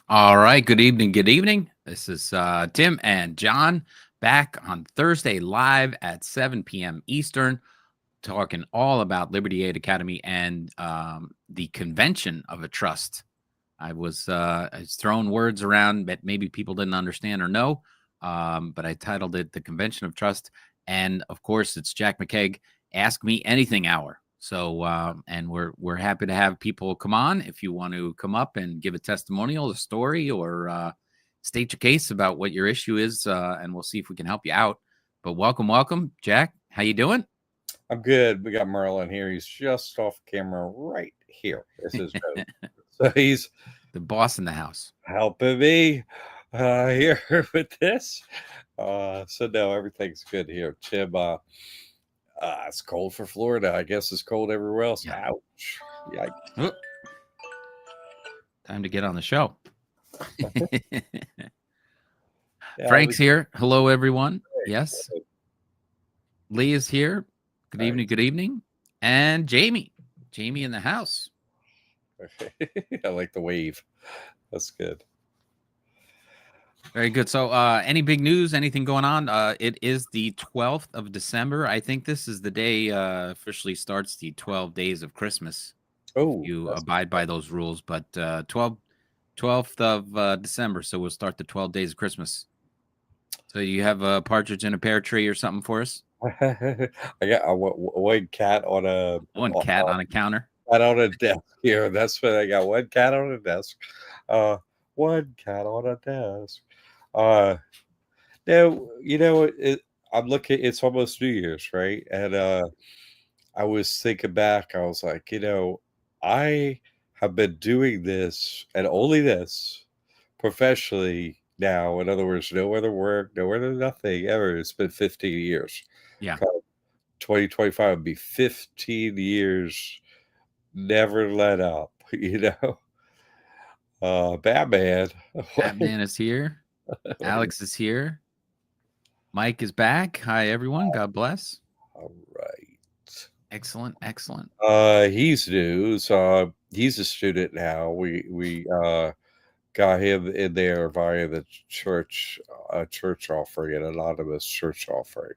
All right. Good evening. Good evening. This is Tim and John back on Thursday live at 7 p.m. Eastern, talking all about Liberty Aid Academy and the convention of a trust. I was throwing words around that maybe people didn't understand or know, but I titled it "The Convention of Trust," and of course, it's Jac McCaig Ask Me Anything Hour. So, and we're happy to have people come on if you want to come up and give a testimonial, a story, or state your case about what your issue is, and we'll see if we can help you out. But welcome, Jac. How you doing? I'm good. We got Merlin here. He's just off camera right here. This is Joe. So he's The boss in the house. helping me here with this. So no, everything's good here. Tim, it's cold for Florida. I guess it's cold everywhere else. Yeah. Ouch. Yikes. Oh, time to get on the show. Yeah, Frank's here. Hello, everyone. Yes. Lee is here. Good All evening. Good evening. And Jamie. Jamie in the house. right. I like the wave. That's good. Very good. So, any big news? Anything going on? It is the 12th of December. I think this is the day officially starts the 12 days of Christmas. Oh, You that's abide by those rules, but 12th of December. So we'll start the 12 days of Christmas. So you have a partridge in a pear tree or something for us? I got a one cat on a One cat on a counter. cat on a desk here. That's what I got. One cat on a desk. Uh, one cat on a desk. Uh, now I'm looking. It's almost New Year's, right? And I was thinking back. I was like, I have been doing this and only this professionally now. In other words, no other work, no other nothing ever. It's been 15 years. Yeah. 2025 would be 15 years, never let up, Batman. Batman is here. Alex is here. Mike is back. Hi, everyone. God bless. All right. Excellent. Excellent. He's new, so he's a student now. We got him in there via the church offering, an anonymous church offering.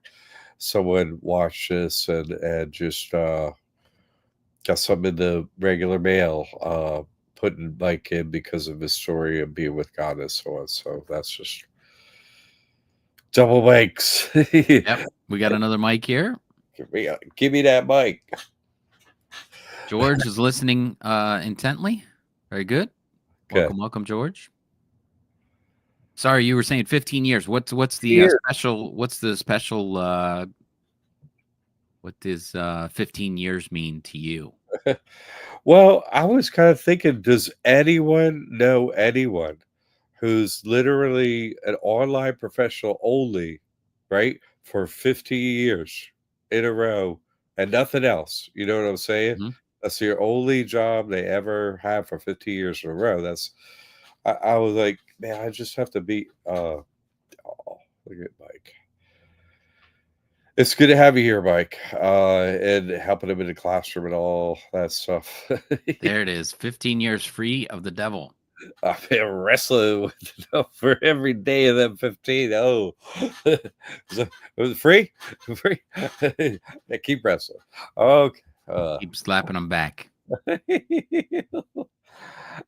Someone watched this and just got some in the regular mail, putting Mike in because of his story of being with God and so on. So that's just double mics. Yep. We got another Mike here. Give me that mic. George is listening intently. Very good. Good. Welcome, George. Sorry, you were saying 15 years. What's the Here. special? What's the special? What does 15 years mean to you? Well, I was kind of thinking, does anyone know anyone who's literally an online professional only, right, for 50 years in a row and nothing else? You know what I'm saying? Mhm. That's your only job they ever have for 50 years in a row. I was like, man, I just have to be oh, look at Mike. It's good to have you here, Mike, and helping him in the classroom and all that stuff. There it is. 15 years free of the devil. I've been wrestling with it for every day of them 15. Oh, so, was it free? Free? They keep wrestling. Okay. Keep slapping them back.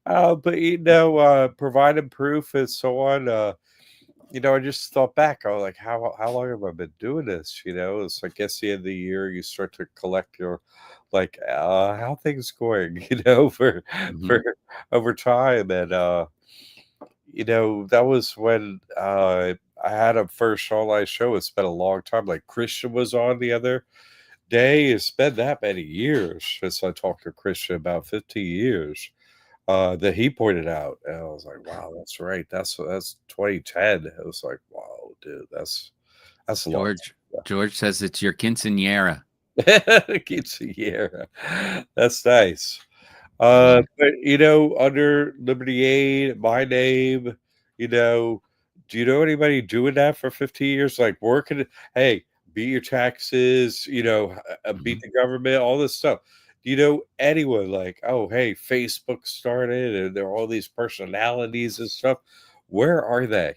But providing proof and so on. I just thought back. I was like, how long have I been doing this? It's I guess the end of the year you start to collect your like how things going, for Mhm. over time. And that was when I had a first online show. It's been a long time. Like Christian was on the other day. It's been that many years since I talked to Christian, about 50 years. That he pointed out, and I was like, "Wow, that's right. That's 2010." It was like, "Wow, dude, that's a long George says it's your quinceanera. time." Quinceañera. That's nice. Mhm. But under Liberty Aid, my name, you know, do you know anybody doing that for 50 years? Like working, hey, beat your taxes, beat Mhm. the government, all this stuff. Do you know anyone like, oh, hey, Facebook started and there are all these personalities and stuff? Where are they?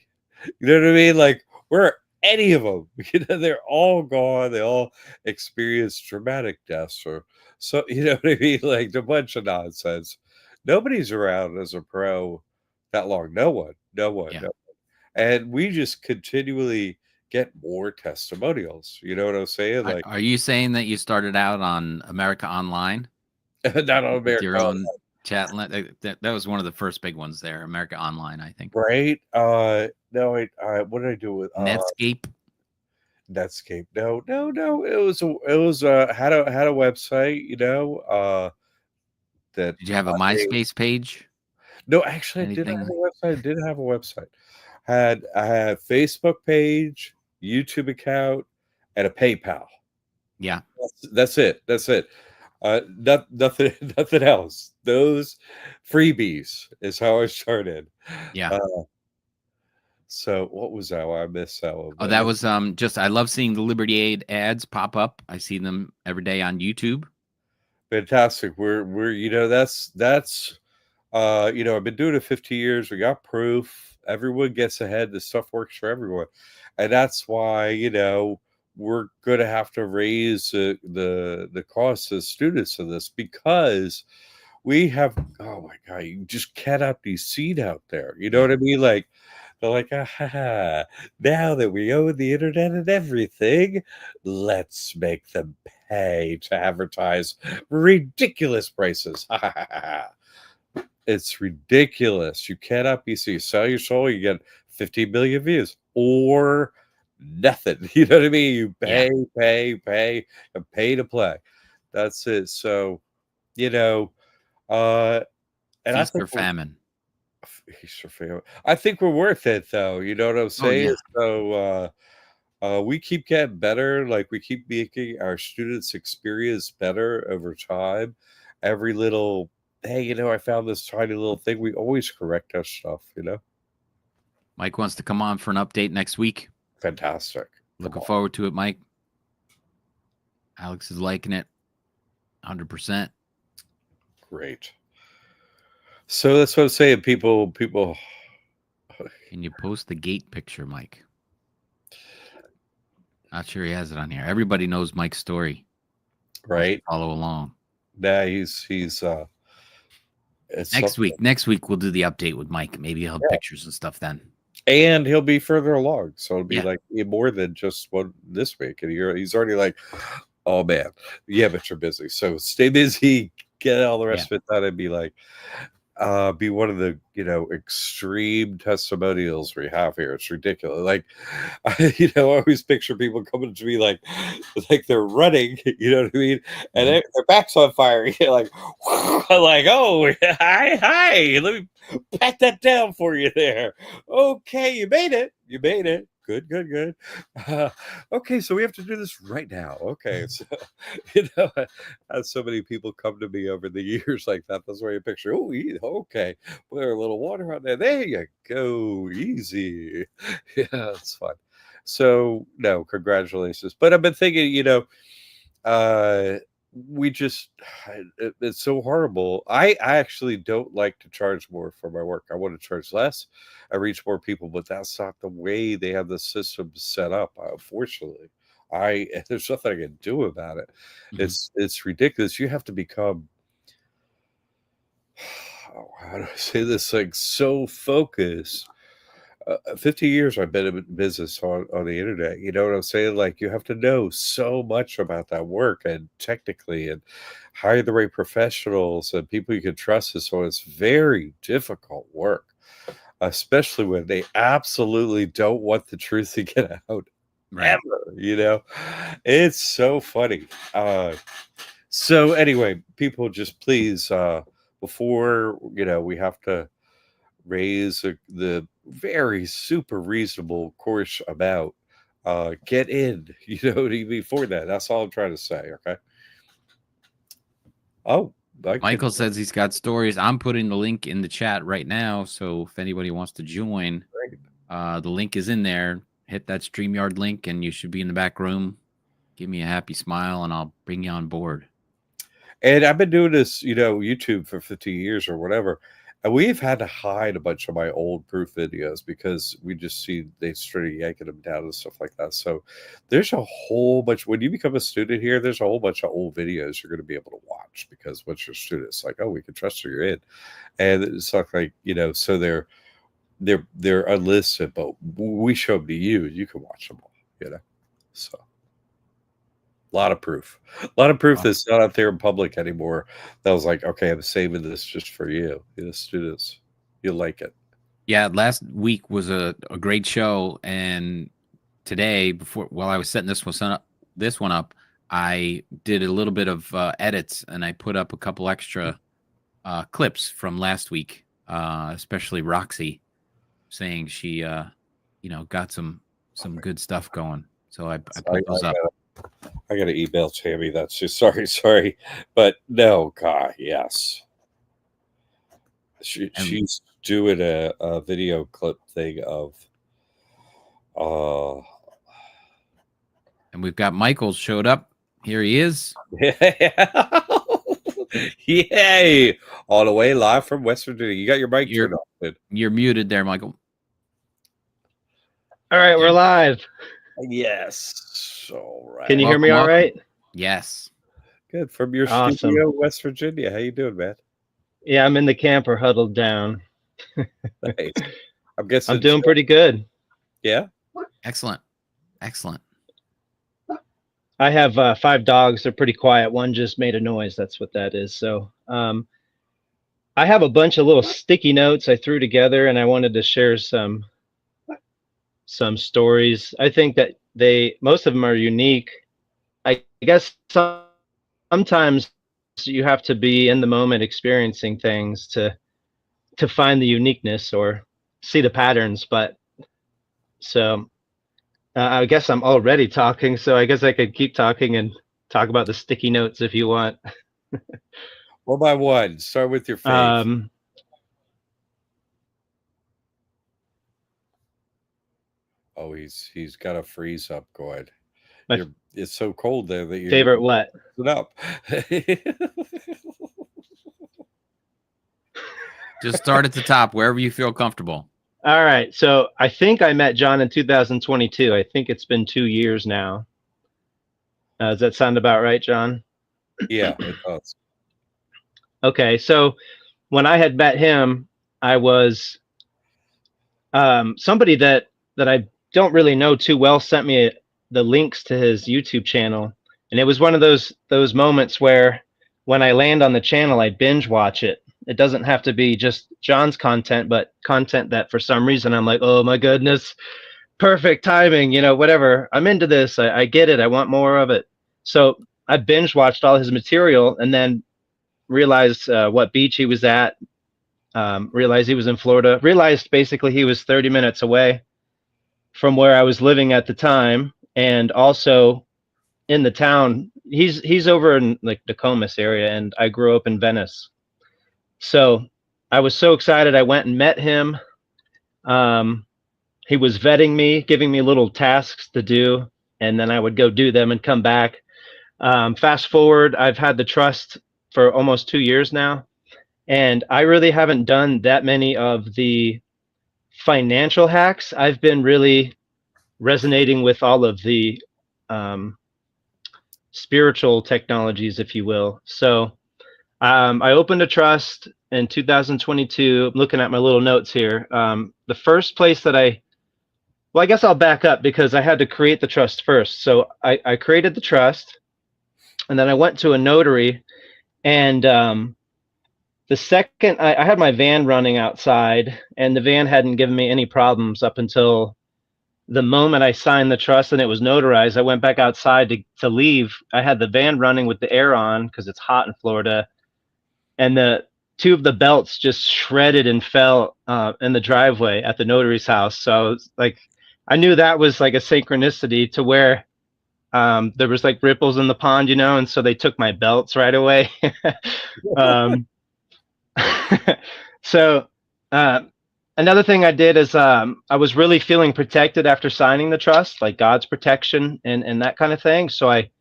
You know what I mean? Like, where are any of them? You know, they're all gone. They all experienced traumatic deaths or so, you know what I mean? Like a bunch of nonsense. Nobody's around as a pro that long. No one, no one, Yeah. no. And we just continually get more testimonials. You know what I'm saying? Like, Are you saying that you started out on America Online not on with your America, own chat? That was one of the first big ones there, America Online, I think. right? No, what did I do with Netscape. Netscape? No, no, no. It was had a website, that Did you have a I MySpace page? no, actually I didn't have a Anything? website. I didn't have a website. I had Facebook page, YouTube account, and a PayPal. Yeah. That's it. That's it. Nothing, nothing else. Those freebies is how I started. Yeah. Uh, so what was that one? I missed that one, Oh, but that yeah, was just I love seeing the Liberty Aid ads pop up. I see them every day on YouTube. fantastic. That's I've been doing it 50 years. We got proof. Everyone gets ahead. This stuff works for everyone, and that's why we're going to have to raise the cost of students of this because we have, oh my god, you just cannot be seen out there. You know Yeah. what I mean? Like they're like, ah, ha, ha. Now that we own the internet and everything, let's make them pay to advertise ridiculous prices. Ha, ha, ha, ha. It's ridiculous. You cannot be seen. Sell your soul, you get 50 million views or nothing. You know what I mean? You Yeah. pay, and pay to play. That's it. So, you know, uh, and I Feast think or famine. I think we're worth it though. You know what I'm Oh saying? yeah. So we keep getting better, like we keep making our students experience better over time. Every little hey, I found this tiny little thing. We always correct our stuff. Mike wants to come on for an update next week. Fantastic. Come Looking on. forward to it, Mike. Alex is liking it 100%. Great. So that's what I'm saying. People Can you post the gate picture, Mike? Not sure he has it on here. Everybody knows Mike's story. You should right? follow along. Nah, he's it's Next something. week. Next week we'll do the update with Mike. Maybe he'll have pictures and stuff then. And he'll be further along. So it'll be Yeah. like more than just one this week. And he's already like, oh man, yeah, but you're busy. So stay busy, get all the Yeah. rest of it done, and be one of the extreme testimonials we have here. It's ridiculous. Like I always picture people coming to me like they're running, you know what I mean? And Mhm. their back's on fire. You're like, like, oh, hi, let me pat that down for you there. Okay, you made it. You made it. Good, good, good. Okay, so we have to do this right now. Okay, so I had so many people come to me over the years like that. That's where you picture. Oh, okay, put a little water on there. There you go. Easy. Yeah, it's fun. So no, congratulations. But I've been thinking, uh we just it's so horrible. I actually don't like to charge more for my work. I want to charge less. I reach more people, but that's not the way they have the system set up, unfortunately. I There's nothing I can do about it. Mhm. It's ridiculous. You have to become how do I say this, like, so focused. 50 years I've been in business on the internet. You know what I'm saying? Like, you have to know so much about that work and technically and hire the right professionals and people you can trust. And so it's very difficult work, especially when they absolutely don't want the truth to get out Right. ever. It's so funny. So anyway, people just please, before, we have to raise the very super reasonable course amount. Get in, before that. That's all I'm trying to say. Okay. Oh, I can. Michael says he's got stories. I'm putting the link in the chat right now. So if anybody wants to join, the link is in there. Hit that StreamYard link and you should be in the back room. Give me a happy smile and I'll bring you on board. And I've been doing this, YouTube for 15 years or whatever. And we've had to hide a bunch of my old proof videos because we just see they started yanking them down and stuff like that. So there's a whole bunch. When you become a student here, there's a whole bunch of old videos you're going to be able to watch because once you're a student, it's like, oh, we can trust you, you're in. And it's not like, so they're unlisted, but we show them to you. You can watch them all, So. A lot of proof that's not out there in public anymore. That was like, okay, I'm saving this just for you, students. You'll like it. Yeah, last week was a great show, and today, while I was setting this one up, I did a little bit of edits, and I put up a couple extra clips from last week, especially Roxy saying she, got some good stuff going. So I put those up. I got to email Tammy. That's just sorry, but no, God, yes. She's doing a video clip thing of, and we've got Michael showed up. Here he is. Yay! All the way live from West Virginia. You got your mic turned off, dude. You're muted there, Michael. All right, we're live. Yes. All right. Can you hear me all right? Yes. Good. From your studio, West Virginia. How you doing, man? Yeah, I'm in the camper huddled down. Nice. I'm guessing I'm doing pretty good. Yeah. Excellent. I have 5 dogs. They're pretty quiet. One just made a noise. That's what that is. So I have a bunch of little sticky notes I threw together, and I wanted to share some stories. I think that most of them are unique. I guess sometimes you have to be in the moment experiencing things to find the uniqueness or see the patterns. But so I guess I'm already talking, so I guess I could keep talking and talk about the sticky notes if you want. One by one. Start with your face. Oh, he's got a freeze up going. It's so cold there that you favorite what? It up. Just start at the top, wherever you feel comfortable. All right. So I think I met John in 2022. I think it's been 2 years now. Does that sound about right, John? Yeah, it does. Okay. So when I had met him, I was somebody that I don't really know too well sent me the links to his YouTube channel. And it was one of those moments where when I land on the channel, I binge watch it. It doesn't have to be just John's content, but content that for some reason I'm like, oh my goodness, perfect timing, whatever. I'm into this. I get it. I want more of it. So I binge watched all his material and then realized what beach he was at, realized he was in Florida, realized basically he was 30 minutes away from where I was living at the time. And also in the town, he's over in like the Nokomis area, and I grew up in Venice. So I was so excited. I went and met him. He was vetting me, giving me little tasks to do, and then I would go do them and come back. Fast forward, I've had the trust for almost 2 years now, and I really haven't done that many of the financial hacks. I've been really resonating with all of the spiritual technologies, if you will. So I opened a trust in 2022. I'm looking at my little notes here. The first place that I guess I'll back up because I had to create the trust first. So I created the trust, and then I went to a notary, and the second I had my van running outside, and the van hadn't given me any problems up until the moment I signed the trust and it was notarized. I went back outside to leave. I had the van running with the air on because it's hot in Florida, and the 2 of the belts just shredded and fell in the driveway at the notary's house. So I was like, I knew that was like a synchronicity to where there was like ripples in the pond, and so they took my belts right away. So another thing I did is I was really feeling protected after signing the trust, like God's protection and that kind of thing. So I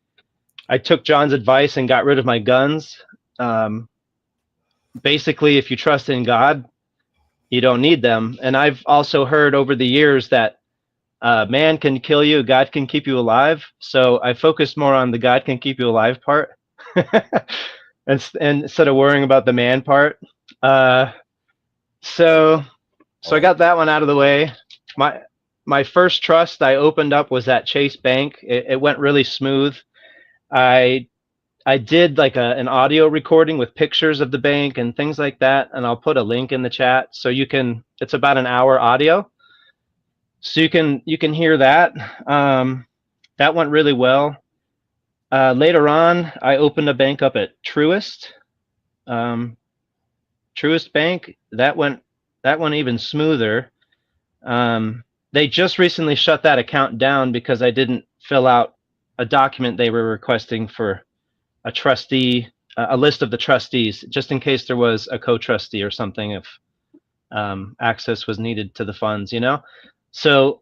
took John's advice and got rid of my guns. basically, if you trust in God, you don't need them. And I've also heard over the years that man can kill you, God can keep you alive. So I focused more on the God can keep you alive part, and instead of worrying about the man part. So I got that one out of the way. My first trust I opened up was at Chase Bank. It went really smooth. I did like an audio recording with pictures of the bank and things like that, and I'll put a link in the chat so you can. It's about an hour audio, so you can hear that. That went really well. Later on, I opened a bank up at Truist. Truist Bank. That went even smoother. They just recently shut that account down because I didn't fill out a document they were requesting for a trustee, a list of the trustees, just in case there was a co-trustee or something if access was needed to the funds, you know? So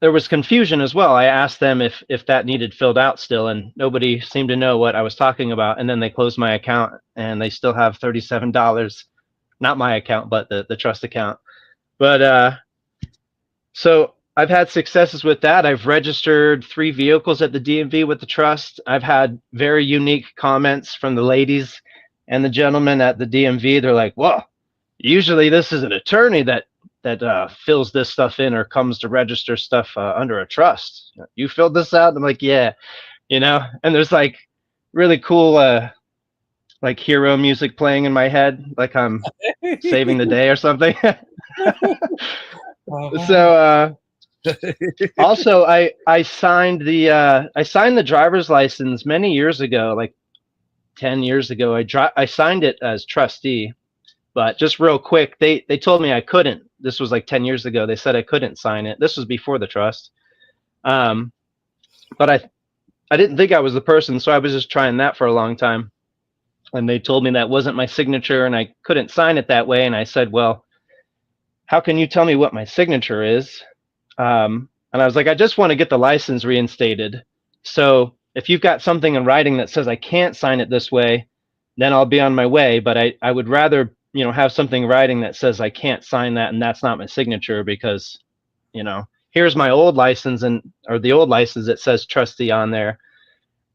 there was confusion as well. I asked them if that needed filled out still, and nobody seemed to know what I was talking about. And then they closed my account, and they still have $37, not my account, but the trust account. But so I've had successes with that. I've registered 3 vehicles at the DMV with the trust. I've had very unique comments from the ladies and the gentlemen at the DMV. They're like, well, usually this is an attorney that fills this stuff in or comes to register stuff under a trust. You filled this out? I'm like, yeah, you know, and there's like really cool like hero music playing in my head, like I'm saving the day or something. So also I signed the driver's license many years ago, like 10 years ago. I signed it as trustee, but just real quick, they told me I couldn't. This was like 10 years ago. They said I couldn't sign it. This was before the trust. But I didn't think I was the person, so I was just trying that for a long time. And they told me that wasn't my signature and I couldn't sign it that way. And I said, well, how can you tell me what my signature is? And I was like, I just want to get the license reinstated. So if you've got something in writing that says I can't sign it this way, then I'll be on my way. But I would rather, you know, have something in writing that says I can't sign that and that's not my signature, because, you know, here's my old license or the old license that says trustee on there.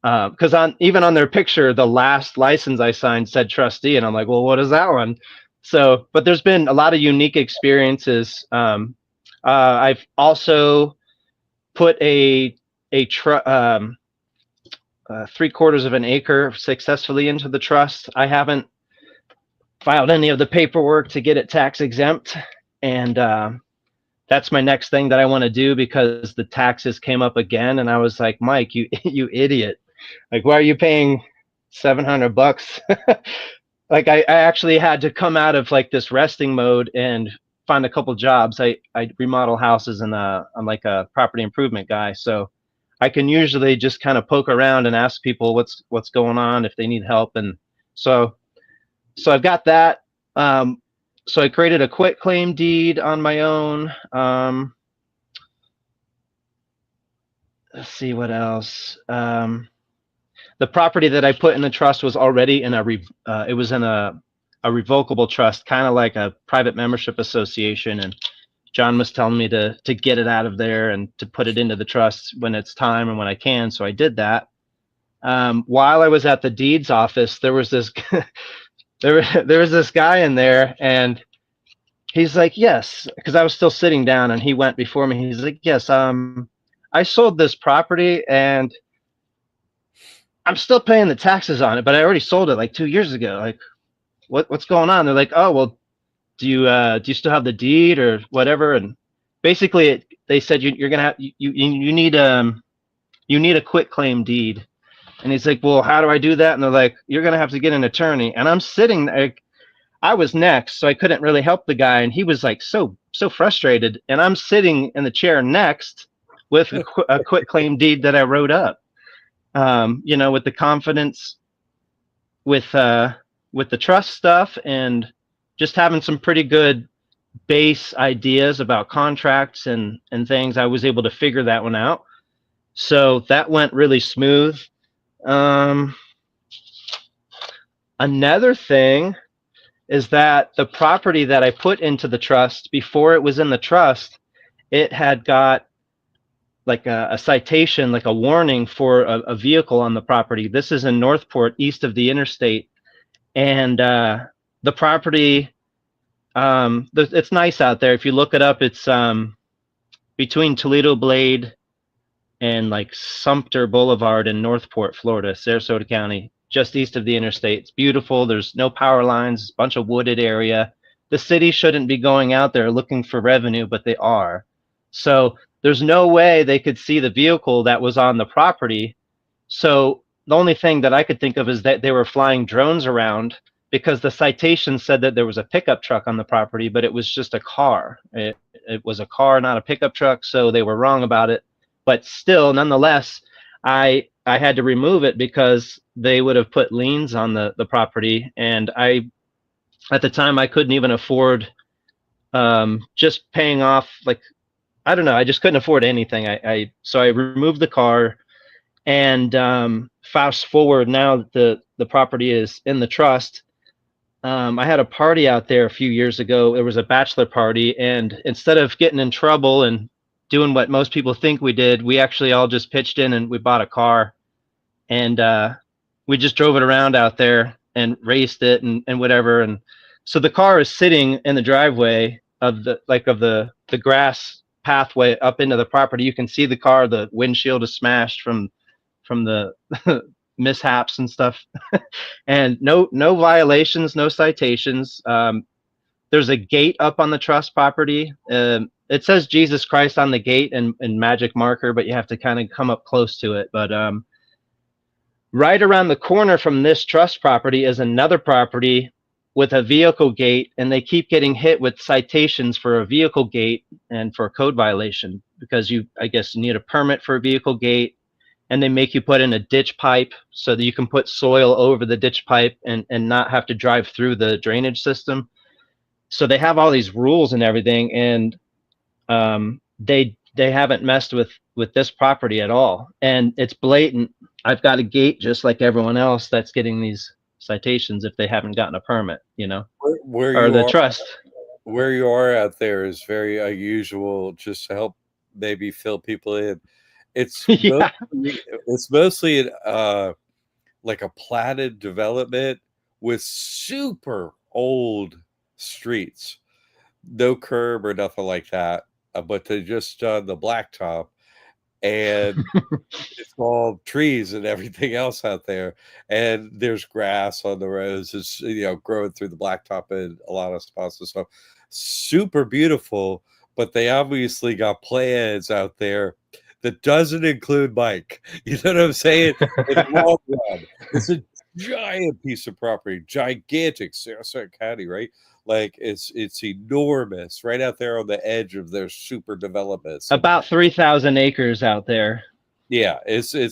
Because even on their picture, the last license I signed said trustee, and I'm like, well, what is that one? So, but there's been a lot of unique experiences. I've also put a 3/4 of an acre successfully into the trust. I haven't filed any of the paperwork to get it tax exempt, and that's my next thing that I want to do, because the taxes came up again, and I was like, Mike, you idiot. Like, why are you paying $700? Like, I actually had to come out of like this resting mode and find a couple jobs. I remodel houses and I'm like a property improvement guy. So I can usually just kind of poke around and ask people what's going on if they need help. And so I've got that. So I created a quitclaim deed on my own. Let's see what else. The property that I put in the trust was already in it was in a revocable trust, kind of like a private membership association. And John was telling me to get it out of there and to put it into the trust when it's time and when I can. So I did that. While I was at the deeds office, there was this there was this guy in there, and he's like, yes, because I was still sitting down, and he went before me. He's like, yes, I sold this property and I'm still paying the taxes on it, but I already sold it like 2 years ago. Like, what's going on? They're like, oh, well, do you still have the deed or whatever? And basically, they said you're gonna have you need a quitclaim deed. And he's like, well, how do I do that? And they're like, you're gonna have to get an attorney. And I'm sitting there. I was next, so I couldn't really help the guy, and he was like so frustrated. And I'm sitting in the chair next with a quitclaim deed that I wrote up. You know, with the confidence with the trust stuff and just having some pretty good base ideas about contracts and things, I was able to figure that one out. So that went really smooth. Another thing is that the property that I put into the trust, before it was in the trust, it had got like a citation, like a warning for a vehicle on the property. This is in Northport, east of the interstate. And the property, it's nice out there. If you look it up, it's between Toledo Blade and like Sumter Boulevard in Northport, Florida, Sarasota County, just east of the interstate. It's beautiful. There's no power lines, a bunch of wooded area. The city shouldn't be going out there looking for revenue, but they are. So there's no way they could see the vehicle that was on the property. So the only thing that I could think of is that they were flying drones around, because the citation said that there was a pickup truck on the property, but it was just a car. It was a car, not a pickup truck, so they were wrong about it. But still, nonetheless, I had to remove it because they would have put liens on the property, and at the time I couldn't even afford just paying off, like, I don't know, I just couldn't afford anything. So I removed the car, and fast forward, now that the property is in the trust. I had a party out there a few years ago. It was a bachelor party, and instead of getting in trouble and doing what most people think we did, we actually all just pitched in and we bought a car, and we just drove it around out there and raced it and whatever. And so the car is sitting in the driveway of the grass pathway up into the property. You can see the car, the windshield is smashed from the mishaps and stuff. And no violations, no citations. There's a gate up on the trust property. It says Jesus Christ on the gate in magic marker, but you have to kind of come up close to it. But right around the corner from this trust property is another property with a vehicle gate, and they keep getting hit with citations for a vehicle gate and for a code violation, because I guess you need a permit for a vehicle gate, and they make you put in a ditch pipe so that you can put soil over the ditch pipe and not have to drive through the drainage system. So they have all these rules and everything, and they haven't messed with this property at all. And it's blatant. I've got a gate just like everyone else that's getting these citations if they haven't gotten a permit, or the trust. Where you are out there is very unusual, just to help maybe fill people in. It's Yeah. mostly like a platted development with super old streets, no curb or nothing like that, but they just done the blacktop, and it's all trees and everything else out there, and there's grass on the roads. It's growing through the blacktop in a lot of spots and stuff. Super beautiful, but they obviously got plans out there that doesn't include Mike. You know what I'm saying? It's a giant piece of property, gigantic, Sarasota County, right? Like it's enormous, right out there on the edge of their super developments. About 3,000 acres out there. Yeah, it's a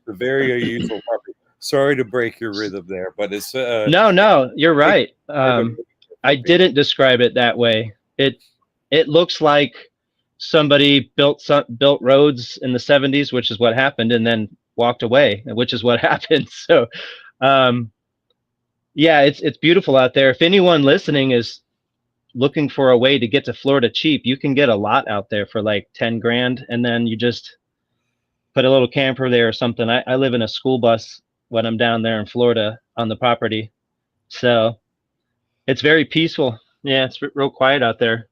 very unusual property. Sorry to break your rhythm there, but it's no, you're right. I didn't describe it that way. It looks like somebody built roads in the 70s, which is what happened, and then walked away, which is what happened. So yeah, it's beautiful out there. If anyone listening is looking for a way to get to Florida cheap, you can get a lot out there for like 10 grand, and then you just put a little camper there or something. I live in a school bus when I'm down there in Florida on the property, so it's very peaceful. Yeah, it's real quiet out there.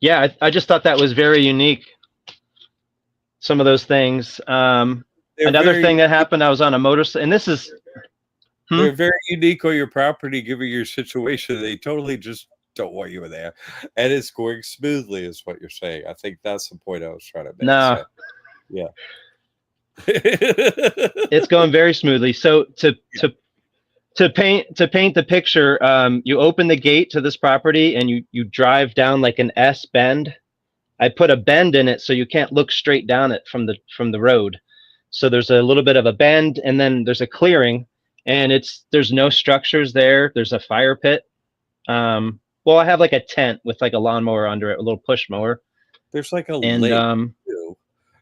Yeah, I just thought that was very unique. Some of those things. Another thing that happened, I was on a motorcycle, and this is... They're very unique on your property, given your situation. They totally just don't want you in there. And it's going smoothly, is what you're saying. I think that's the point I was trying to make. No. So, yeah. It's going very smoothly. So to paint the picture, you open the gate to this property and you drive down like an S bend. I put a bend in it so you can't look straight down it from the road. So there's a little bit of a bend, and then there's a clearing, and there's no structures there. There's a fire pit. Well, I have like a tent with like a lawnmower under it, a little push mower. There's like a lake too.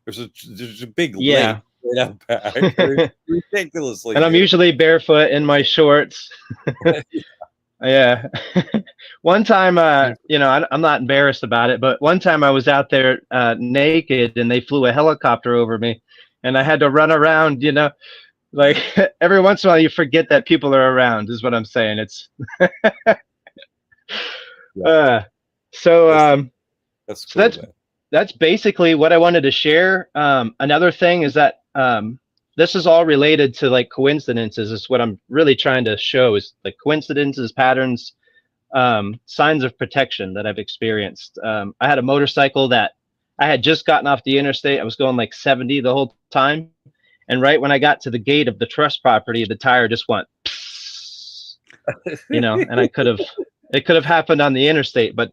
There's a big lake straight up back. Ridiculously. And I'm good. usually barefoot in my shorts. Yeah. One time, I'm not embarrassed about it, but one time I was out there naked and they flew a helicopter over me and I had to run around, like every once in a while you forget that people are around is what I'm saying. It's so That's so cool, man. that's basically what I wanted to share. Another thing is that this is all related to like coincidences. Is what I'm really trying to show is like coincidences, patterns, signs of protection that I've experienced. I had a motorcycle that I had just gotten off the interstate. I was going like 70 the whole time, and right when I got to the gate of the trust property, the tire just went, and it could have happened on the interstate, but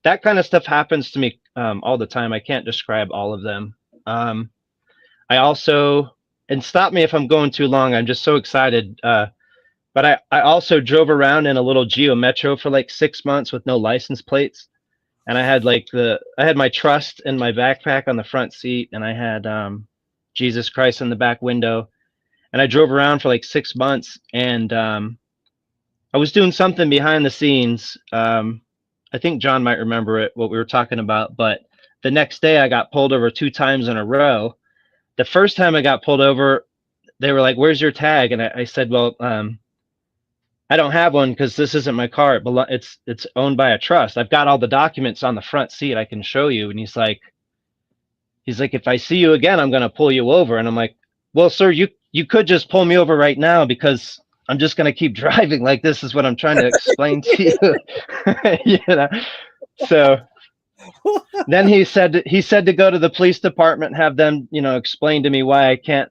that kind of stuff happens to me all the time. I can't describe all of them. I also, and stop me if I'm going too long. I'm just so excited. But I also drove around in a little Geo Metro for like 6 months with no license plates. And I had my trust in my backpack on the front seat, and I had Jesus Christ in the back window. And I drove around for like 6 months, and I was doing something behind the scenes. I think John might remember it, what we were talking about, but the next day I got pulled over 2 times in a row. The first time I got pulled over, they were like, "Where's your tag?" And I said, "Well, I don't have one because this isn't my car. It's owned by a trust. I've got all the documents on the front seat. I can show you." And he's like, "If I see you again, I'm going to pull you over." And I'm like, "Well, sir, you could just pull me over right now because I'm just going to keep driving. Like, this is what I'm trying to explain to you." So then he said to go to the police department and have them, explain to me why I can't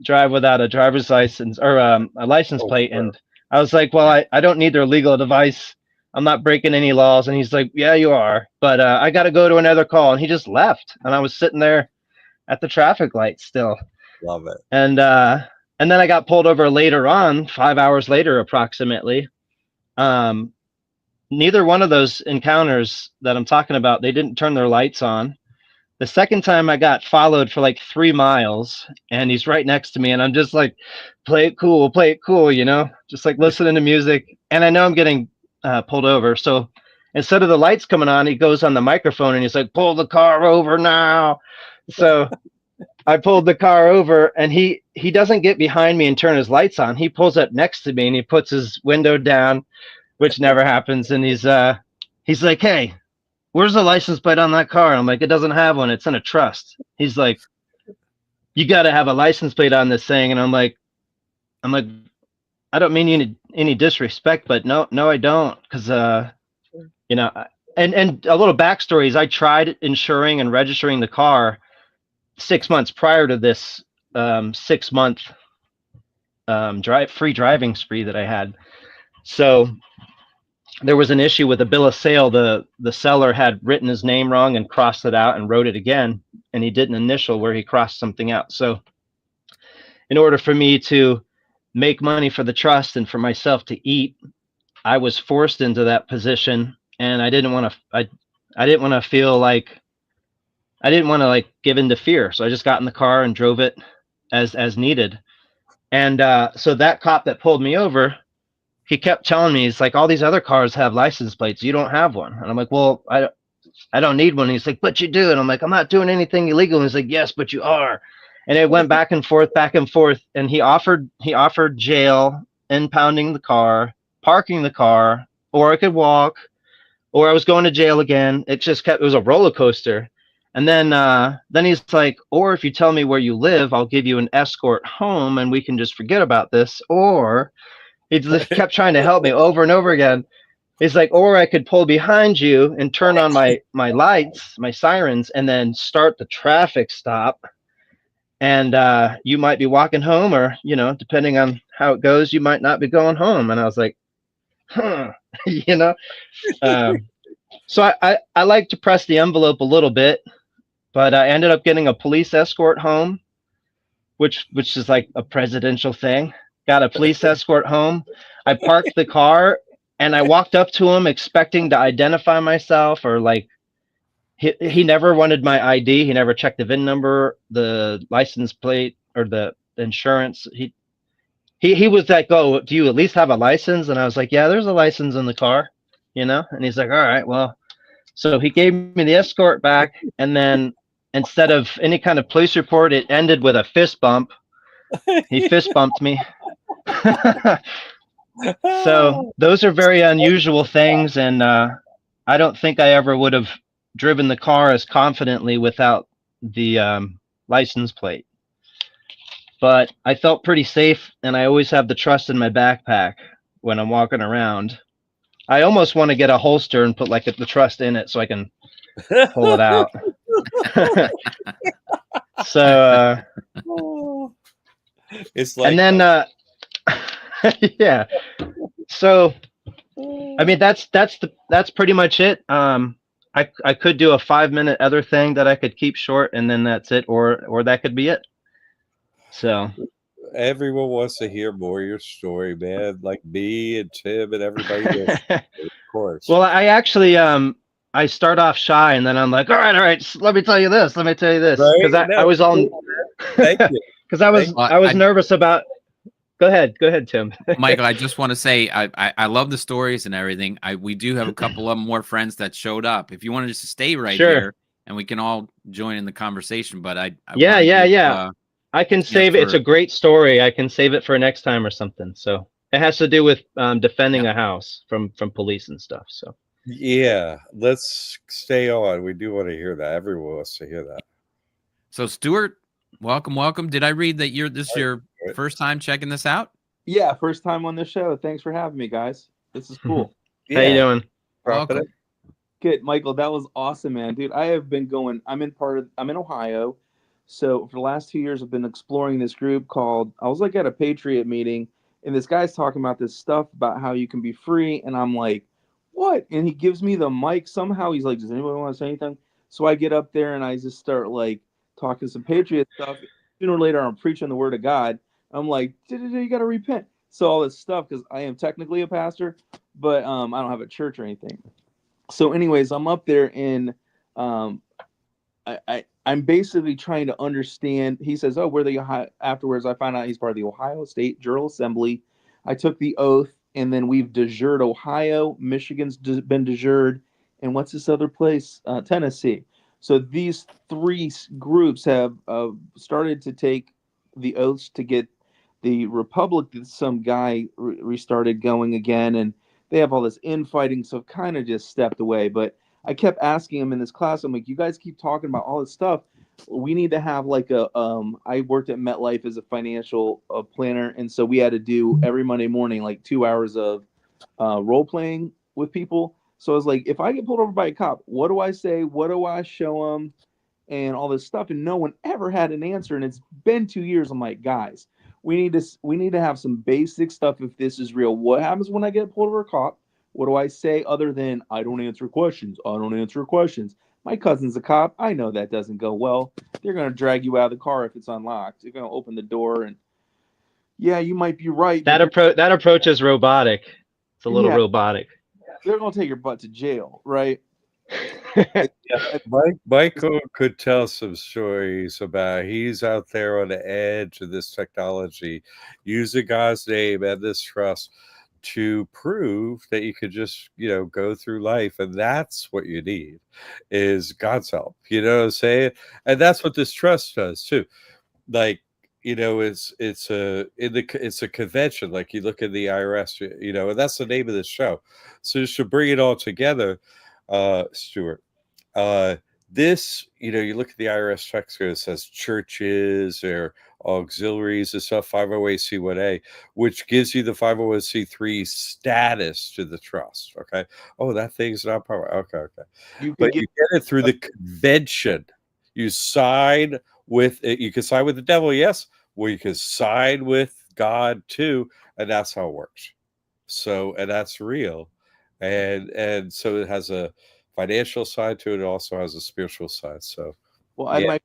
drive without a driver's license or a license plate. Sure. And I was like, "Well, I don't need their legal advice. I'm not breaking any laws." And he's like, "Yeah, you are, but I got to go to another call." And he just left, and I was sitting there at the traffic light still. Love it. And then I got pulled over later on, 5 hours later, approximately. Neither one of those encounters that I'm talking about, they didn't turn their lights on. The second time I got followed for like 3 miles, and he's right next to me, and I'm just like, play it cool, just like listening to music. And I know I'm getting pulled over. So instead of the lights coming on, he goes on the microphone and he's like, "Pull the car over now." So I pulled the car over, and he doesn't get behind me and turn his lights on. He pulls up next to me and he puts his window down, which never happens. And he's like, "Hey, where's the license plate on that car?" And I'm like, "It doesn't have one. It's in a trust." He's like, "You got to have a license plate on this thing." And I'm like, "I don't mean any disrespect, but no, I don't." Because, and a little backstory is I tried insuring and registering the car 6 months prior to this 6-month free driving spree that I had. So there was an issue with the bill of sale. The seller had written his name wrong and crossed it out and wrote it again, and he didn't initial where he crossed something out. So in order for me to make money for the trust and for myself to eat, I was forced into that position, and I didn't want to feel like I didn't want to like give in to fear. So I just got in the car and drove it as needed. And so that cop that pulled me over, he kept telling me, he's like, "All these other cars have license plates. You don't have one." And I'm like, "Well, I don't need one." He's like, "But you do." And I'm like, "I'm not doing anything illegal." And he's like, "Yes, but you are." And it went back and forth. And he offered jail, impounding the car, parking the car, or I could walk, or I was going to jail again. It was a roller coaster. And then he's like, "Or if you tell me where you live, I'll give you an escort home and we can just forget about this." Or he just kept trying to help me over and over again. He's like, "Or I could pull behind you and turn on my lights, my sirens, and then start the traffic stop. And you might be walking home, or, depending on how it goes, you might not be going home." And I was like, huh, So I like to press the envelope a little bit, but I ended up getting a police escort home, which is like a presidential thing. Got a police escort home. I parked the car and I walked up to him expecting to identify myself, or like he never wanted my ID. He never checked the VIN number, the license plate, or the insurance. He was like, "Oh, do you at least have a license?" And I was like, "Yeah, there's a license in the car, you know." And he's like, "All right, well." So he gave me the escort back, and then instead of any kind of police report, it ended with a fist bump. He fist bumped me. So those are very unusual things, and I don't think I ever would have driven the car as confidently without the license plate. But I felt pretty safe, and I always have the trust in my backpack when I'm walking around. I almost want to get a holster and put like the trust in it so I can pull it out. So it's like, and then yeah. So I mean that's pretty much it. I could do a 5-minute other thing that I could keep short, and then that's it, or that could be it. So everyone wants to hear more of your story, man. Like me and Tim and everybody else, of course. Well, I actually I start off shy, and then I'm like, all right, let me tell you this, because Right? I was all Thank you. because I was nervous about. Go ahead, Tim. Michael, I just want to say I love the stories and everything. We do have a couple of more friends that showed up. If you want to just stay right here, and we can all join in the conversation. But I I can save it. It's a great story. I can save it for next time or something. So it has to do with defending a house from police and stuff. So yeah, let's stay on. We do want to hear that. Everyone wants to hear that. So Stuart, welcome. Did I read that this is your first time checking this out? Yeah, first time on the show. Thanks for having me, guys. This is cool. How you doing? Welcome. Good, Michael. That was awesome, man, dude. I have been going. I'm in Ohio, so for the last 2 years, I've been exploring this group called. I was like at a Patriot meeting, and this guy's talking about this stuff about how you can be free, and I'm like, what? And he gives me the mic. Somehow he's like, does anyone want to say anything? So I get up there and I just start like talking some Patriot stuff. Sooner or later, I'm preaching the word of God. I'm like, you got to repent. So all this stuff, because I am technically a pastor, but I don't have a church or anything. So anyways, I'm up there and I'm basically trying to understand. He says, oh, we're the Ohio. Afterwards, I find out he's part of the Ohio State General Assembly. I took the oath, and then we've de jured Ohio. Michigan's been de jured. And what's this other place? Tennessee. So these three groups have started to take the oaths to get the republic that some guy restarted going again. And they have all this infighting, so kind of just stepped away. But I kept asking him in this class, I'm like, you guys keep talking about all this stuff. We need to have like I worked at MetLife as a financial planner. And so we had to do every Monday morning, like 2 hours of role playing with people. So I was like, if I get pulled over by a cop, what do I say? What do I show them? And all this stuff. And no one ever had an answer. And it's been 2 years. I'm like, guys, we need to have some basic stuff if this is real. What happens when I get pulled over a cop? What do I say other than I don't answer questions? I don't answer questions. My cousin's a cop. I know that doesn't go well. They're going to drag you out of the car if it's unlocked. They're going to open the door and yeah, you might be right. That approach is robotic. It's a little robotic. They're going to take your butt to jail, right? Michael could tell some stories about he's out there on the edge of this technology, using God's name and this trust to prove that you could just, go through life. And that's what you need is God's help. You know what I'm saying? And that's what this trust does too. Like, it's a convention. Like you look at the IRS, and that's the name of the show. So just to bring it all together, Stuart, this, you look at the IRS checks, it says churches or auxiliaries and stuff, 501c1a, which gives you the 501c3 status to the trust. Okay. Oh, that thing's not power. Okay. You get it through the convention. You sign with it. You can sign with the devil, yes, or you can sign with God too, and that's how it works. So, and that's real, and so it has a financial side to it. It also has a spiritual side. So, my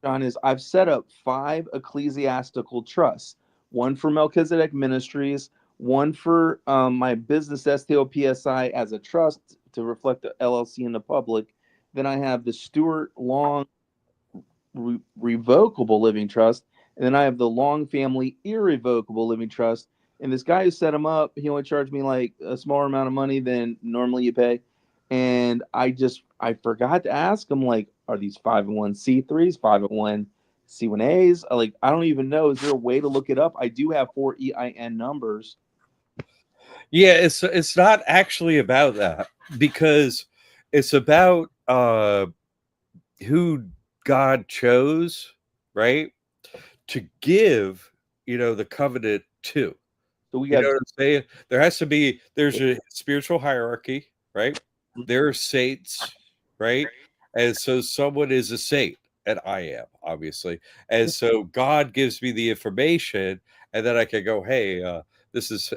John is I've set up 5 ecclesiastical trusts: one for Melchizedek Ministries, one for my business STOPSI as a trust to reflect the LLC in the public. Then I have the Stuart Long Revocable Living Trust, And then I have the Long Family Irrevocable Living Trust. And this guy who set him up, he only charged me like a smaller amount of money than normally you pay. And I forgot to ask him, like, are these 501c3s, 501c1as? Like, I don't even know. Is there a way to look it up? I do have 4 EIN numbers. Yeah, it's not actually about that, because it's about who God chose, right, to give, the covenant to. So we You got know what I'm saying? There's a spiritual hierarchy, right? There are saints, right? And so someone is a saint, and I am, obviously. And so God gives me the information, and then I can go, hey, this is,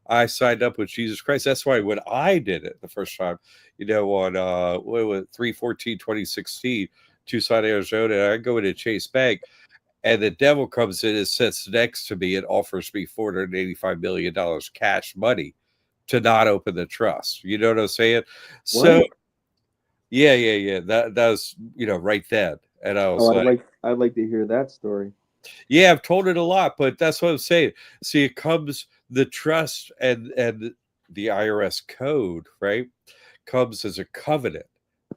I signed up with Jesus Christ. That's why when I did it the first time, on what was it, 3/14/2016, Tucson, Arizona, I go into Chase Bank, and the devil comes in and sits next to me and offers me $485 million cash money to not open the trust. You know what I'm saying? So What? yeah. That was, right then. And I was I'd like to hear that story. yeah, I've told it a lot, but that's what I'm saying. See, it comes the trust and the IRS code, right? Comes as a covenant,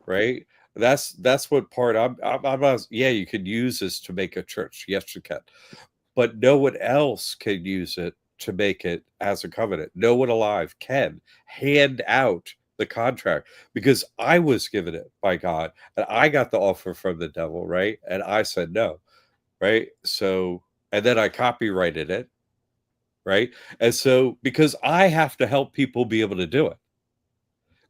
right? That's what part I'm not, yeah, you can use this to make a church. Yes, you can. But no one else can use it to make it as a covenant. No one alive can hand out the contract, because I was given it by God and I got the offer from the devil, right? And I said no, right? So, and then I copyrighted it, right? And so, because I have to help people be able to do it,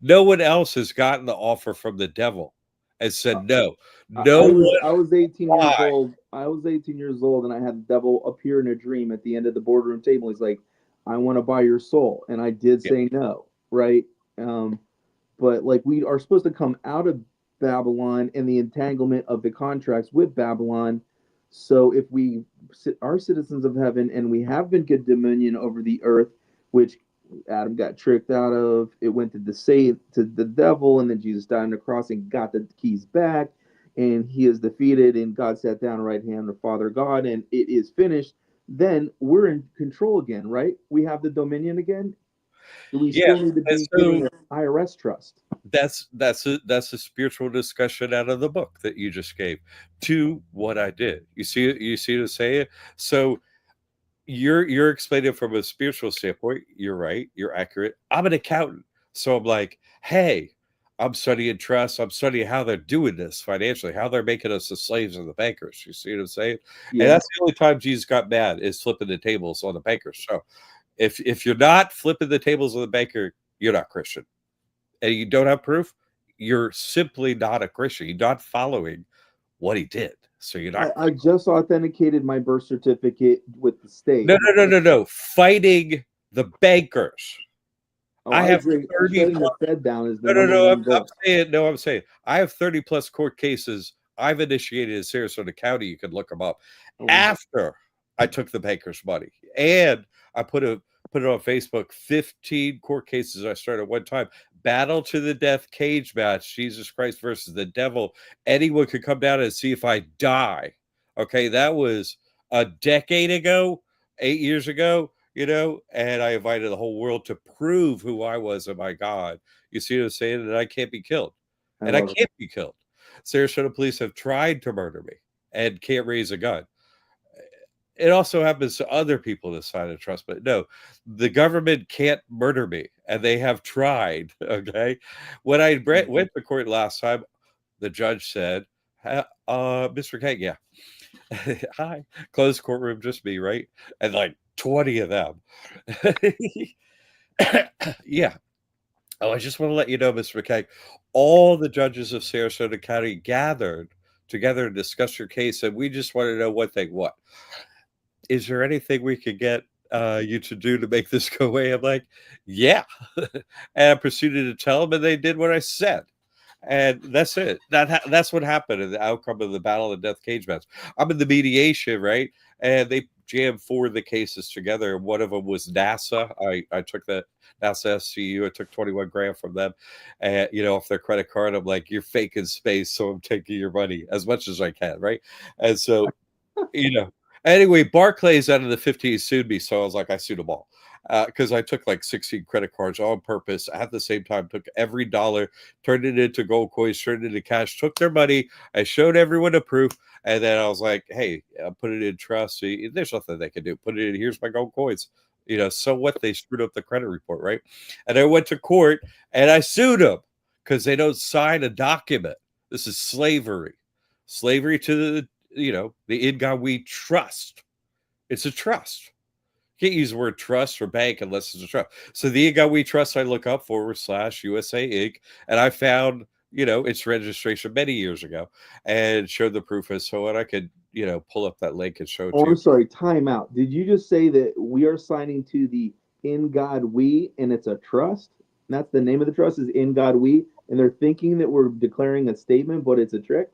no one else has gotten the offer from the devil and said no. No one. I was 18 years Why? old. I was 18 years old, and I had the devil appear in a dream at the end of the boardroom table. He's like, "I want to buy your soul," and I did Yeah. say no, right? But like we are supposed to come out of Babylon and the entanglement of the contracts with Babylon. So if we are citizens of heaven and we have been good dominion over the earth, which Adam got tricked out of, it went to the devil, and then Jesus died on the cross and got the keys back, and he is defeated, and God sat down right hand of Father God, and it is finished. Then we're in control again, right? We have the dominion again. Do we Yeah. still need to And be so given an IRS trust? that's a spiritual discussion out of the book that you just gave to what I did. You see what I'm saying? So you're explaining from a spiritual standpoint. You're right. You're accurate. I'm an accountant, so I'm like, hey, I'm studying trust. I'm studying how they're doing this financially, how they're making us the slaves of the bankers. You see what I'm saying? And Yeah. that's the only time Jesus got mad, is flipping the tables on the bankers. So if you're not flipping the tables on the banker, you're not Christian, and you don't have proof, you're simply not a Christian. You're not following what he did. So you're not. I just authenticated my birth certificate with the state. No. Fighting the bankers. Oh, I have agree. 30 Shutting plus. the Fed down is the No. number one I'm goal. saying, no, I'm saying I have 30 plus court cases I've initiated in Sarasota County. You can look them up after I took the bankers' money. And I put it on Facebook, 15 court cases I started one time. Battle to the death cage match, Jesus Christ versus the devil. Anyone could come down and see if I die. Okay, that was a decade ago, 8 years ago, and I invited the whole world to prove who I was and my God. You see what I'm saying? That I can't be killed. And I can't be killed. Sarasota police have tried to murder me and can't raise a gun. It also happens to other people that sign a trust, but no, the government can't murder me, and they have tried. Okay, when I went to court last time, the judge said, "Mr. Keg, yeah, hi, closed courtroom, just me, right?" And like 20 of them. Yeah. Oh, I just want to let you know, Mr. McCaig, all the judges of Sarasota County gathered together to discuss your case, and we just want to know one thing. What is there anything we could get you to do to make this go away? I'm like, yeah. And I proceeded to tell them, and they did what I said. And that's it. That's what happened in the outcome of the battle of the death cage match. I'm in the mediation, right? And they jammed 4 of the cases together. One of them was NASA. I took that NASA SCU. I took 21 grand from them, and off their credit card. I'm like, you're faking space, so I'm taking your money as much as I can, right? And so, Anyway, Barclays out of the 15 sued me, so I was like, I sued them all because I took like 16 credit cards on purpose. At the same time, took every dollar, turned it into gold coins, turned it into cash, took their money. I showed everyone a proof, and then I was like, hey, put it in trust. See, there's nothing they can do. Put it in. Here's my gold coins. So what? They screwed up the credit report, right? And I went to court and I sued them because they don't sign a document. This is slavery. Slavery to the in God we trust. It's a trust. You can't use the word trust or bank unless it's a trust. So the in God we trust, I look up /USA Inc. And I found, its registration many years ago and showed the proof as so what I could, pull up that link and show it Oh, to I'm you. sorry. Time out. Did you just say that we are signing to the In God We and it's a trust? And that's the name of the trust is In God We, and they're thinking that we're declaring a statement, but it's a trick.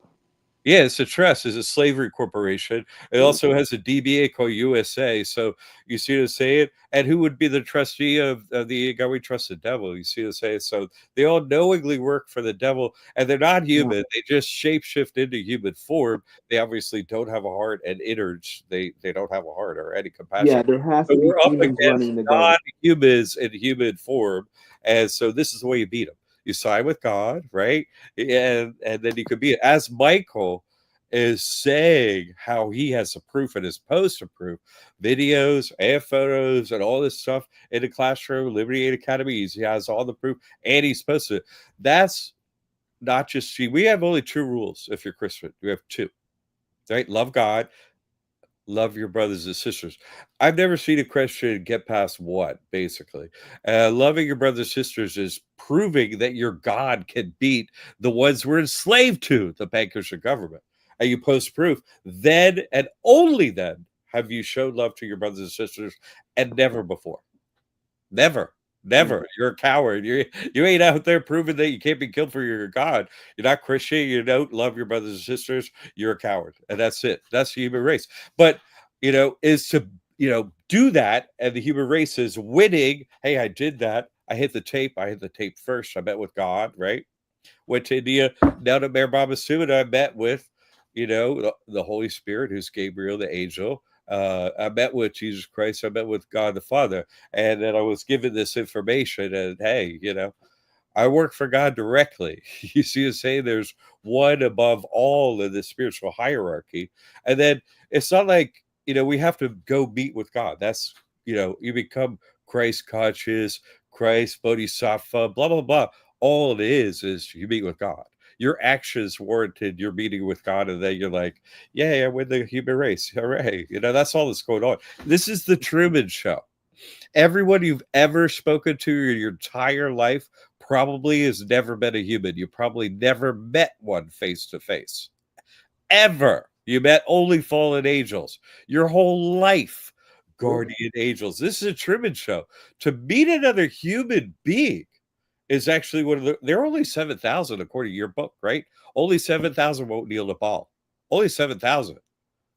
Yeah, it's a trust. It's a slavery corporation. It also has a DBA called USA. So you see what I'm saying? And who would be the trustee of the God we trust the devil? You see what I'm saying? So they all knowingly work for the devil, and they're not human. They just shapeshift into human form. They obviously don't have a heart and innards. They don't have a heart or any Yeah, compassion. there has So to be we're up demons against running the government. non-humans in human form, and so this is the way you beat them. You side with God, right? And then you could be as Michael is saying how he has the proof and his post to proof videos and photos and all this stuff in the classroom, Liberty Aid Academy. He has all the proof and he's supposed to. That's not just we have only two rules if you're Christian. We have two, right? Love God, love your brothers and sisters. I've never seen a Christian get past one, basically. Loving your brothers and sisters is proving that your God can beat the ones we're enslaved to, the bankers and government. And you post proof, then and only then have you showed love to your brothers and sisters, and never before. Never. Never. You're a coward. You ain't out there proving that you can't be killed for your God. You're not Christian. You don't love your brothers and sisters. You're a coward. And that's it. That's the human race. But is to do that, and the human race is winning. Hey, I did that. I hit the tape. I hit the tape first. I met with God, right? Went to India, down to Meribama, and I met with, the Holy Spirit, who's Gabriel, the angel. I met with Jesus Christ. I met with God the Father. And then I was given this information. And hey, I work for God directly. You see us saying there's one above all in the spiritual hierarchy. And then it's not like, we have to go meet with God. That's, you become Christ conscious, Christ, Bodhisattva, blah, blah, blah. All it is you meet with God. Your actions warranted your meeting with God, and then you're like, "Yay, I win the human race! Hooray!" That's all that's going on. This is the Truman Show. Everyone you've ever spoken to in your entire life probably has never met a human. You probably never met one face to face. Ever. You met only fallen angels. Your whole life, guardian angels. This is a Truman Show. To meet another human being is actually one of there are only 7,000 according to your book, right? Only 7,000 won't kneel to Baal. Only 7,000.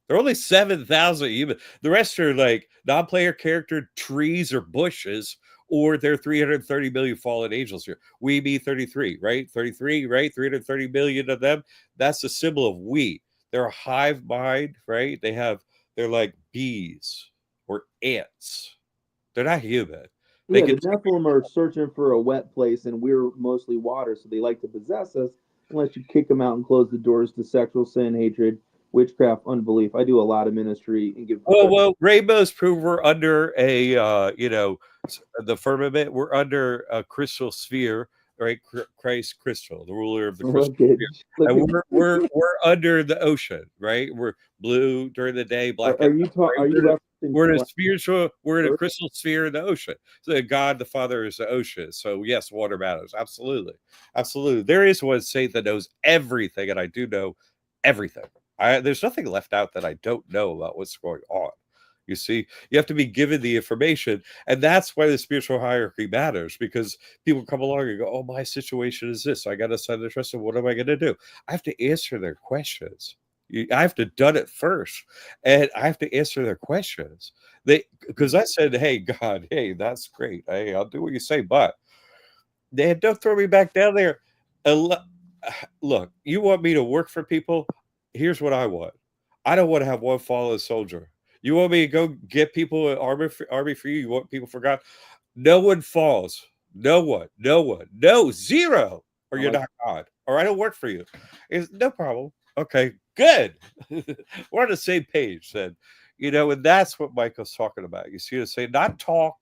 There are only 7,000 human. The rest are like non-player character trees or bushes, or they're 330 million fallen angels here. We be 33, right? 33, right? 330 million of them. That's a symbol of we. They're a hive mind, right? They're like bees or ants. They're not human. They Yeah, can the Nephilim are searching for a wet place, and we're mostly water, so they like to possess us unless you kick them out and close the doors to sexual sin, hatred, witchcraft, unbelief. I do a lot of ministry and give. well, rainbows prove we're under the firmament. We're under a crystal sphere, right? Christ crystal, the ruler of the crystal Look at, sphere, look and at, we're under the ocean, right? We're blue during the day, black at night. are Right? you referencing We're in a flat spiritual. We're in a Earth? crystal sphere in the ocean. So God the Father is the ocean. So yes, water matters. Absolutely, absolutely. There is one saint that knows everything, and I do know everything. There's nothing left out that I don't know about what's going on. You see, you have to be given the information, and that's why the spiritual hierarchy matters. Because people come along and go, "Oh, my situation is this. I got to sign the trust. And what am I going to do?" I have to answer their questions. I have to done it first, and I have to answer their questions. Because I said, "Hey, God, hey, that's great. Hey, I'll do what you say," but don't throw me back down there. Look, you want me to work for people? Here's what I want. I don't want to have one fallen soldier. You want me to go get people at army for you? You want people forgot? No one falls. No one. No, zero. Or you're not God. Or I don't work for you. It's no problem. Okay, good. We're on the same page then. And that's what Michael's talking about. You see what I'm saying? Not talk.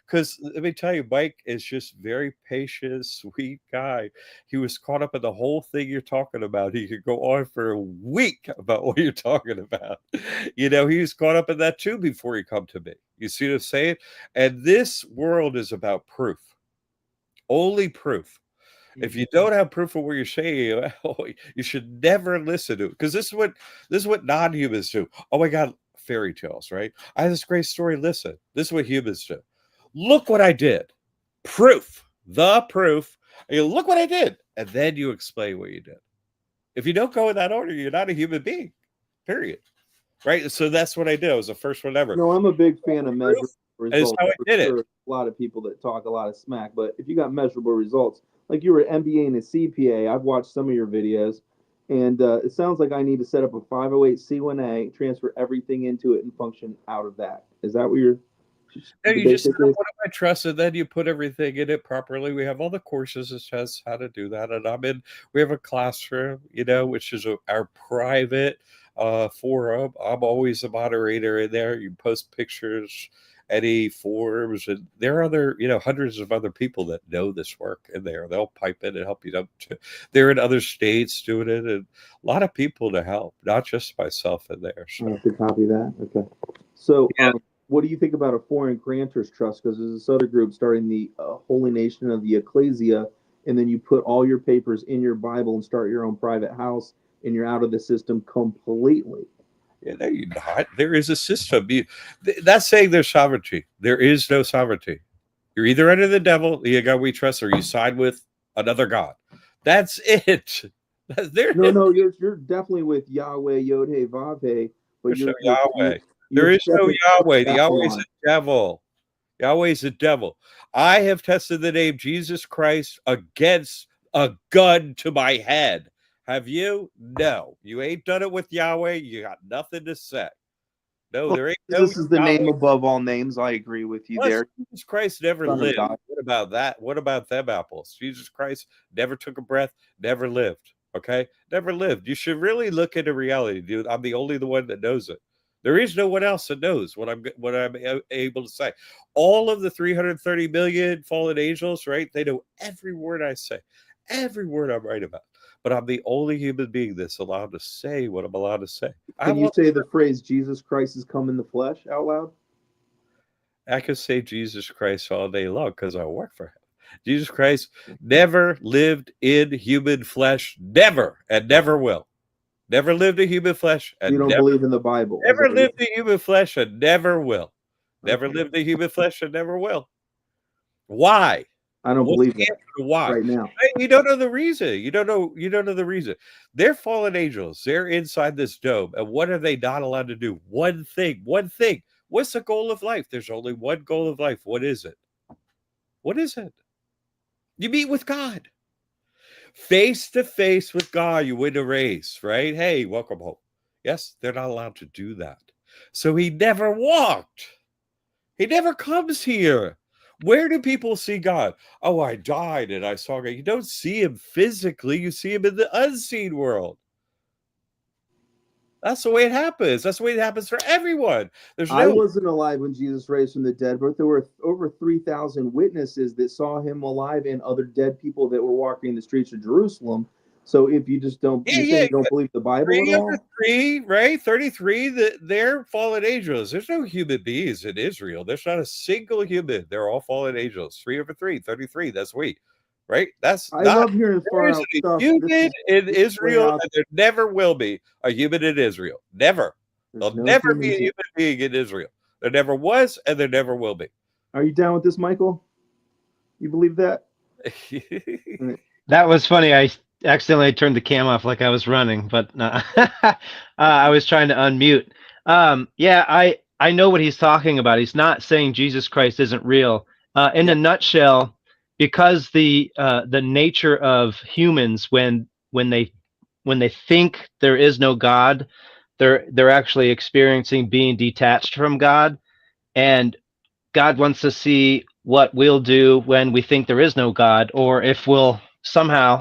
Because let me tell you, Mike is just very patient, sweet guy. He was caught up in the whole thing you're talking about. He could go on for a week about what you're talking about. He was caught up in that too before he come to me. You see what I'm saying? And this world is about proof. Only proof. If you don't have proof of what you're saying, you should never listen to it. Because this is what non-humans do. Oh my God, fairy tales, right? I have this great story. Listen, this is what humans do. Look what I did. Proof. The proof. And you look what I did. And then you explain what you did. If you don't go in that order, you're not a human being. Period. Right? So that's what I did. I was the first one ever. No, I'm a big fan of measurable results. That's how I did it. A lot of people that talk a lot of smack, but if you got measurable results, like you were an MBA and a CPA, I've watched some of your videos, and it sounds like I need to set up a 508c1a, transfer everything into it, and function out of that. Is that what you're? No, you just set up one of my trusts, and then you put everything in it properly. We have all the courses that says how to do that, and we have a classroom, which is our private forum. I'm always the moderator in there. You post pictures, any forums, and there are other, hundreds of other people that know this work in there. They'll pipe in and help you up too. They're in other states doing it, and a lot of people to help, not just myself in there. So. I have to copy that. Okay. So, what do you think about a foreign grantors trust? Because there's this other group starting the Holy Nation of the Ecclesia, and then you put all your papers in your Bible and start your own private house, and you're out of the system completely. Yeah, no, you're not. There is a system. That's saying there's sovereignty. There is no sovereignty. You're either under the devil, the God we trust, or you side with another God. That's it. No, you're definitely with Yahweh, Yod-Heh, Vav-Heh, but you're Yahweh. There is no Yahweh. The Yahweh is a devil. Yahweh is a devil. I have tested the name Jesus Christ against a gun to my head. Have you? No. You ain't done it with Yahweh. You got nothing to say. No, there ain't no. This is the name above all names. I agree with you there. Jesus Christ never lived. What about that? What about them apples? Jesus Christ never took a breath, never lived. Okay? Never lived. You should really look into reality, dude. I'm the only one that knows it. There is no one else that knows what I'm able to say. All of the 330 million fallen angels, right? They know every word I say, every word I'm right about. But I'm the only human being that's allowed to say what I'm allowed to say. Can you say the phrase "Jesus Christ has come in the flesh" out loud? I could say Jesus Christ all day long because I work for him. Jesus Christ never lived in human flesh, never, and never will. Never lived in human flesh. And you don't believe in the Bible. Never lived in human flesh and never will. Never lived in human flesh and never will. Why? I don't believe that. Why? Right now. You don't know the reason. You don't know the reason. They're fallen angels. They're inside this dome. And what are they not allowed to do? One thing. What's the goal of life? There's only one goal of life. What is it? What is it? You meet with God. Face to face with God, you win a race, right? Hey, welcome home. Yes, they're not allowed to do that. So he never walked. He never comes here. Where do people see God? Oh, I died and I saw God. You don't see him physically. You see him in the unseen world. That's the way it happens. That's the way it happens for everyone. I wasn't alive when Jesus raised from the dead, but there were over 3,000 witnesses that saw him alive and other dead people that were walking the streets of Jerusalem. So if you just don't, don't believe the Bible at all? 3, right? 33, they're fallen angels. There's no human beings in Israel. There's not a single human. They're all fallen angels. 3 over 3, 33. That's we. Right? I love hearing far out stuff. Human in Israel, and there never will be a human in Israel. Never. There'll never be a human being in Israel. There never was, and there never will be. Are you down with this, Michael? You believe that? That was funny. I accidentally turned the cam off like I was running, but I was trying to unmute. I know what he's talking about. He's not saying Jesus Christ isn't real. In a nutshell, because the nature of humans when they think there is no God, they're actually experiencing being detached from God, and God wants to see what we'll do when we think there is no God, or if we'll somehow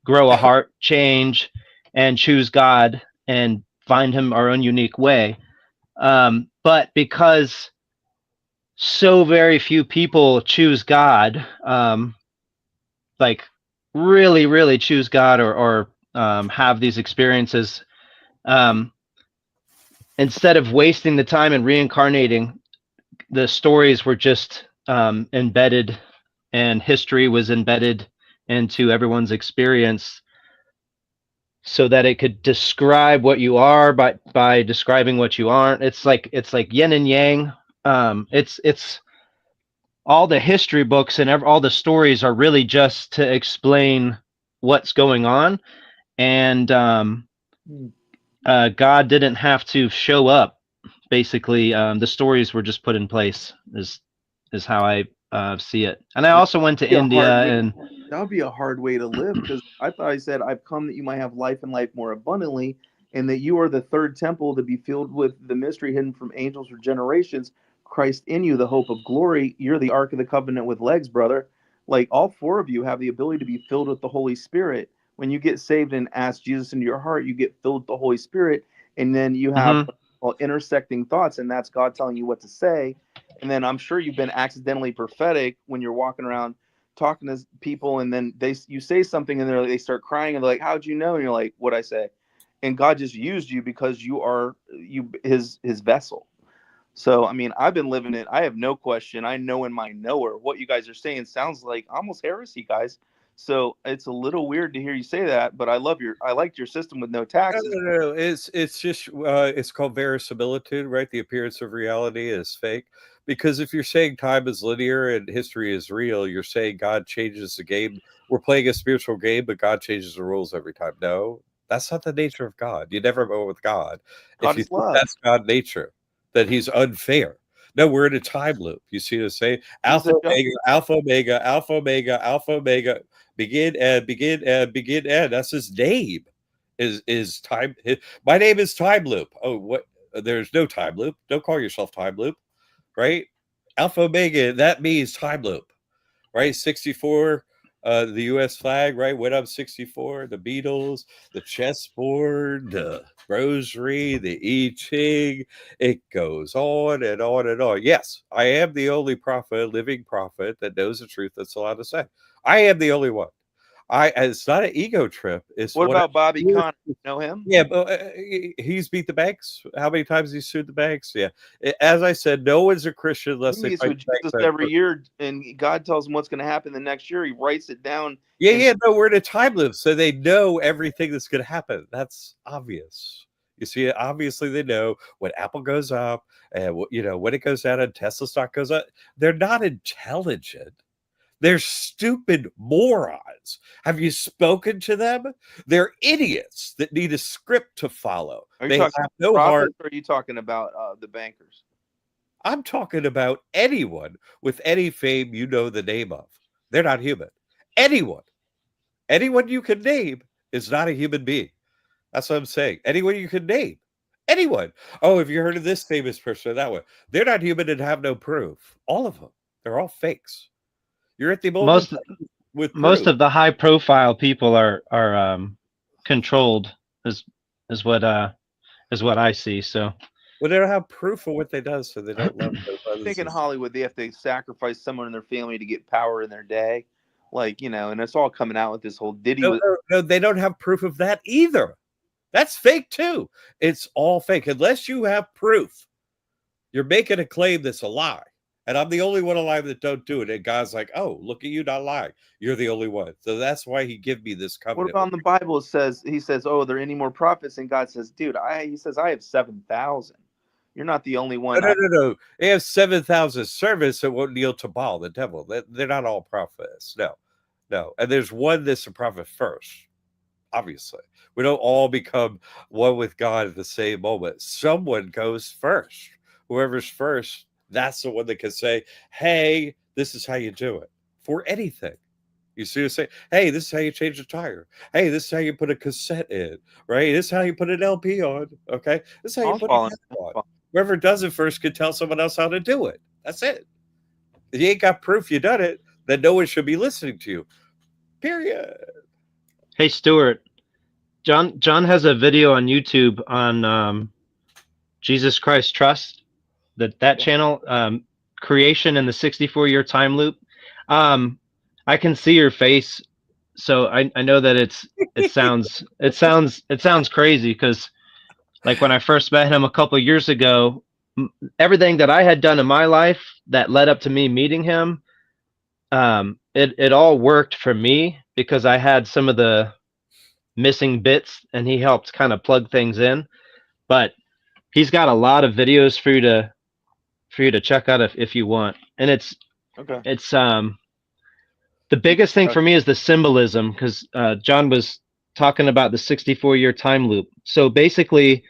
grow a heart, change, and choose God and find Him our own unique way. But because so very few people choose God, like really, really choose God, or have these experiences, instead of wasting the time and reincarnating, the stories were just embedded, and history was embedded into everyone's experience, so that it could describe what you are by describing what you aren't. It's like yin and yang. It's all the history books and all the stories are really just to explain what's going on, and God didn't have to show up. Basically, the stories were just put in place. Is how I see it. And I also went to India, and that would be a hard way to live, because I thought I said, I've come that you might have life and life more abundantly, and that you are the third temple to be filled with the mystery hidden from angels for generations. Christ in you, the hope of glory. You're the Ark of the Covenant with legs, brother. Like, all four of you have the ability to be filled with the Holy Spirit. When you get saved and ask Jesus into your heart, you get filled with the Holy Spirit, and then you have intersecting thoughts, and that's God telling you what to say. And then I'm sure you've been accidentally prophetic when you're walking around talking to people, and then you say something, and they start crying, and they're like, "How'd you know?" And you're like, "What'd I say?" And God just used you because you are his vessel. So I mean, I've been living it. I have no question. I know in my knower what you guys are saying sounds like almost heresy, guys. So it's a little weird to hear you say that, but I liked your system with no taxes. No. It's just it's called verisimilitude, right? The appearance of reality is fake. Because if you're saying time is linear and history is real, you're saying God changes the game. We're playing a spiritual game, but God changes the rules every time. No, that's not the nature of God. You never go with God. If God you is think love. that's God's nature, that He's unfair. No, we're in a time loop. You see what I'm saying? Alpha, omega, alpha, omega, alpha, omega, alpha, omega. Begin and begin and begin and. That's His name. Is time. My name is Time Loop. Oh, what? There's no time loop. Don't call yourself Time Loop, right? Alpha Omega. That means time loop, right? 64. The U.S. flag, right? Went up 64. The Beatles, the chessboard, the rosary, the I Ching. It goes on and on and on. Yes, I am the only prophet, living prophet that knows the truth that's allowed to say. I am the only one. It's not an ego trip. It's what about Bobby Conner? You know him? Yeah, but he's beat the banks. How many times he sued the banks? Yeah, as I said, no one's a Christian unless He they meets fight with the Jesus banks. every year, and God tells him what's going to happen the next year. He writes it down. Yeah. No, we're in a time loop, so they know everything that's going to happen. That's obvious. You see, obviously they know when Apple goes up and when it goes down and Tesla stock goes up. They're not intelligent. They're stupid morons. Have you spoken to them? They're idiots that need a script to follow. Are you They talking have about no heart. prophets, or are you talking about the bankers? I'm talking about anyone with any fame you know the name of. They're not human. Anyone. Anyone you can name is not a human being. That's what I'm saying. Anyone you can name. Anyone. Oh, have you heard of this famous person or that one? They're not human and have no proof. All of them. They're all fakes. You're at the moment with most proof. of the high profile people are controlled, is what I see. So Well, they don't have proof of what they do, so they don't love those I think in others. Hollywood they have to sacrifice someone in their family to get power in their day, and it's all coming out with this whole Diddy. No, they don't have proof of that either. That's fake too. It's all fake. Unless you have proof, you're making a claim that's a lie. And I'm the only one alive that don't do it. And God's like, oh, look at you not lying. You're the only one. So that's why He give me this What covenant. about in the Bible? He says, "Oh, are there any more prophets?" And God says, "Dude, he says I have 7,000. You're not the only one." No. They have 7,000 servants that won't kneel to Baal, the devil. They're not all prophets. No. And there's one that's a prophet first. Obviously, we don't all become one with God at the same moment. Someone goes first. Whoever's first, that's the one that can say, hey, this is how you do it for anything. You see what I'm saying? Hey, this is how you change a tire. Hey, this is how you put a cassette in, right? This is how you put an LP on. Okay. This is how you I'm put following. a on. Whoever does it first can tell someone else how to do it. That's it. If you ain't got proof you done it, then no one should be listening to you. Period. Hey, Stuart. John has a video on YouTube on Jesus Christ Trust. That channel, creation in the 64-year time loop. I can see your face, so I know that it sounds crazy because like when I first met him a couple of years ago, everything that I had done in my life that led up to me meeting him, it all worked for me because I had some of the missing bits and he helped kind of plug things in. But he's got a lot of videos for you to check out if you want. And it's the biggest thing for me is the symbolism because John was talking about the 64-year time loop. So basically,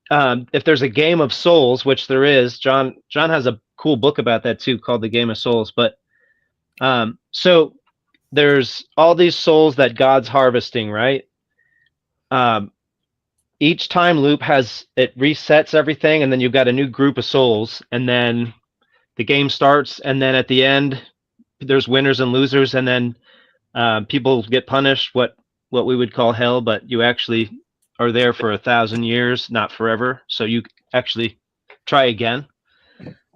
if there's a game of souls, which there is, John has a cool book about that too called The Game of Souls. But so there's all these souls that God's harvesting, right? Each time loop it resets everything, and then you've got a new group of souls, and then the game starts, and then at the end there's winners and losers, and then people get punished, what we would call hell, but you actually are there for 1,000 years, not forever, so you actually try again.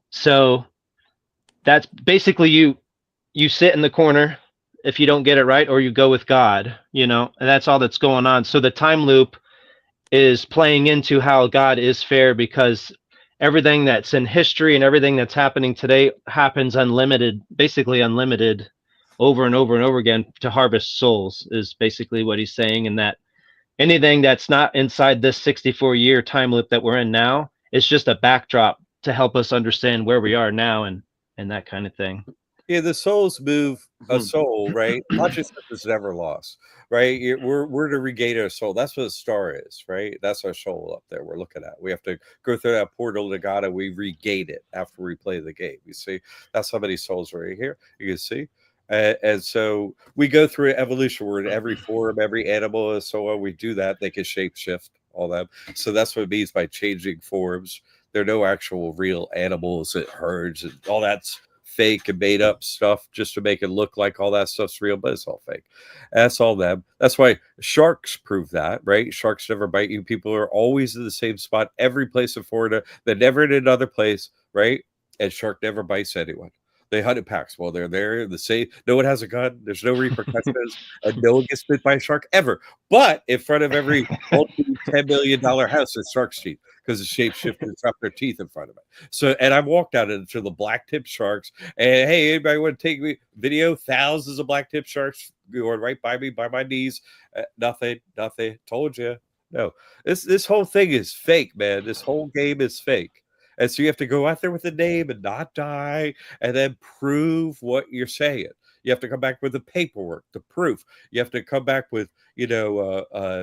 So that's basically you sit in the corner if you don't get it right, or you go with God, and that's all that's going on. So the time loop is playing into how God is fair, because everything that's in history and everything that's happening today happens basically unlimited over and over and over again to harvest souls, is basically what he's saying. And that anything that's not inside this 64-year time loop that we're in now is just a backdrop to help us understand where we are now and that kind of thing. Yeah, the souls move a soul, right? Consciousness is never lost, right? We're to regain our soul. That's what a star is, right? That's our soul up there we're looking at. We have to go through that portal to God, and we regain it after we play the game. You see, that's how many souls are right here. You can see. And so we go through evolution. We're in every form, every animal, and so on. We do that. They can shape shift, all that. So that's what it means by changing forms. There are no actual real animals and herds and all that's fake and made up stuff just to make it look like all that stuff's real, but it's all fake. That's all them. That's why sharks prove that, right? Sharks never bite you. People are always in the same spot, every place in Florida. They're never in another place, right? And shark never bites anyone. They hunt in packs. Well, they're there. The same. No one has a gun. There's no repercussions, and no one gets bit by a shark ever. But in front of every $10 million house, there's shark's teeth because the shapeshifters drop their teeth in front of it. So, and I've walked out into the black tip sharks, and hey, anybody want to take me video? Thousands of black tip sharks going right by me, by my knees. Nothing. Told you. No, this whole thing is fake, man. This whole game is fake. And so you have to go out there with a name and not die, and then prove what you're saying. You have to come back with the paperwork, the proof. You have to come back with,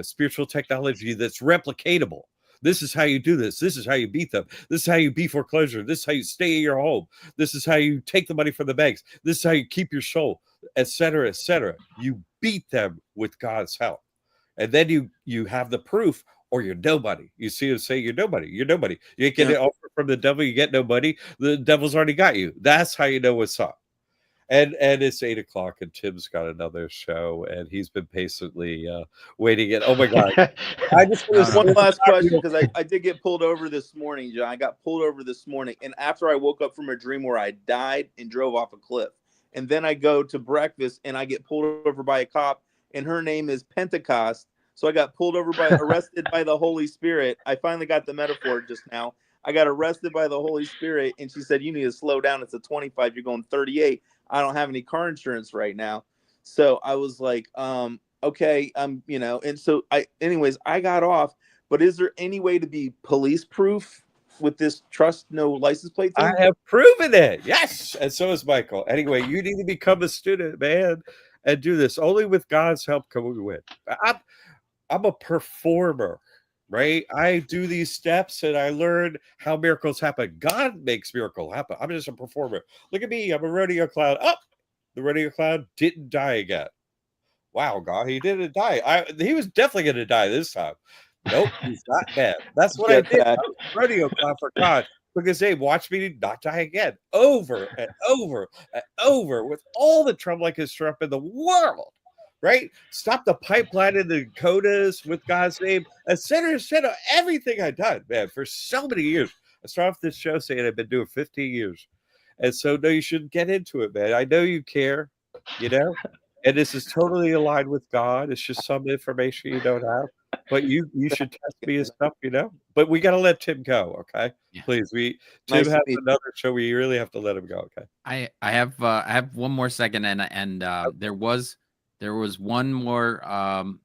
spiritual technology that's replicatable. This is how you do this. This is how you beat them. This is how you beat foreclosure. This is how you stay in your home. This is how you take the money from the banks. This is how you keep your soul, etc., etc. You beat them with God's help. And then you have the proof, or you're nobody. You see him say you're nobody. You're nobody. You ain't getting an offer from the devil. You get nobody. The devil's already got you. That's how you know what's up. And it's 8:00, and Tim's got another show, and he's been patiently waiting. It. Oh my God! I just one last question, because I did get pulled over this morning, John. I got pulled over this morning, and after I woke up from a dream where I died and drove off a cliff, and then I go to breakfast and I get pulled over by a cop, and her name is Pentecost. So I got pulled over arrested by the Holy Spirit. I finally got the metaphor just now. I got arrested by the Holy Spirit, and she said, "You need to slow down. It's a 25. You're going 38. I don't have any car insurance right now." So I was like, okay, and so I got off. But is there any way to be police proof with this trust no license plate thing? I have proven it. Yes. And so is Michael. Anyway, you need to become a student, man, and do this. Only with God's help can we win. I'm a performer, right? I do these steps and I learn how miracles happen. God makes miracle happen. I'm just a performer. Look at me. I'm a rodeo clown. Oh, the rodeo clown, didn't die again. Wow, God, he didn't die. He was definitely going to die this time. Nope, he's not dead. That's what I did. Jetpack. I was a rodeo clown for God because they watched me not die again over and over and over with all the trouble I could stir up in the world. Right? Stop the pipeline in the Dakotas with God's name, etc., etc. Everything I've done, man, for so many years. I started off this show saying I've been doing 15 years. And so, no, you shouldn't get into it, man. I know you care, you know, and this is totally aligned with God. It's just some information you don't have, but you should test me and stuff, you know. But we got to let Tim go, okay? Yeah. Please, Tim Nice to has meet you. another show. We really have to let him go, okay? I have one more second, and there was one more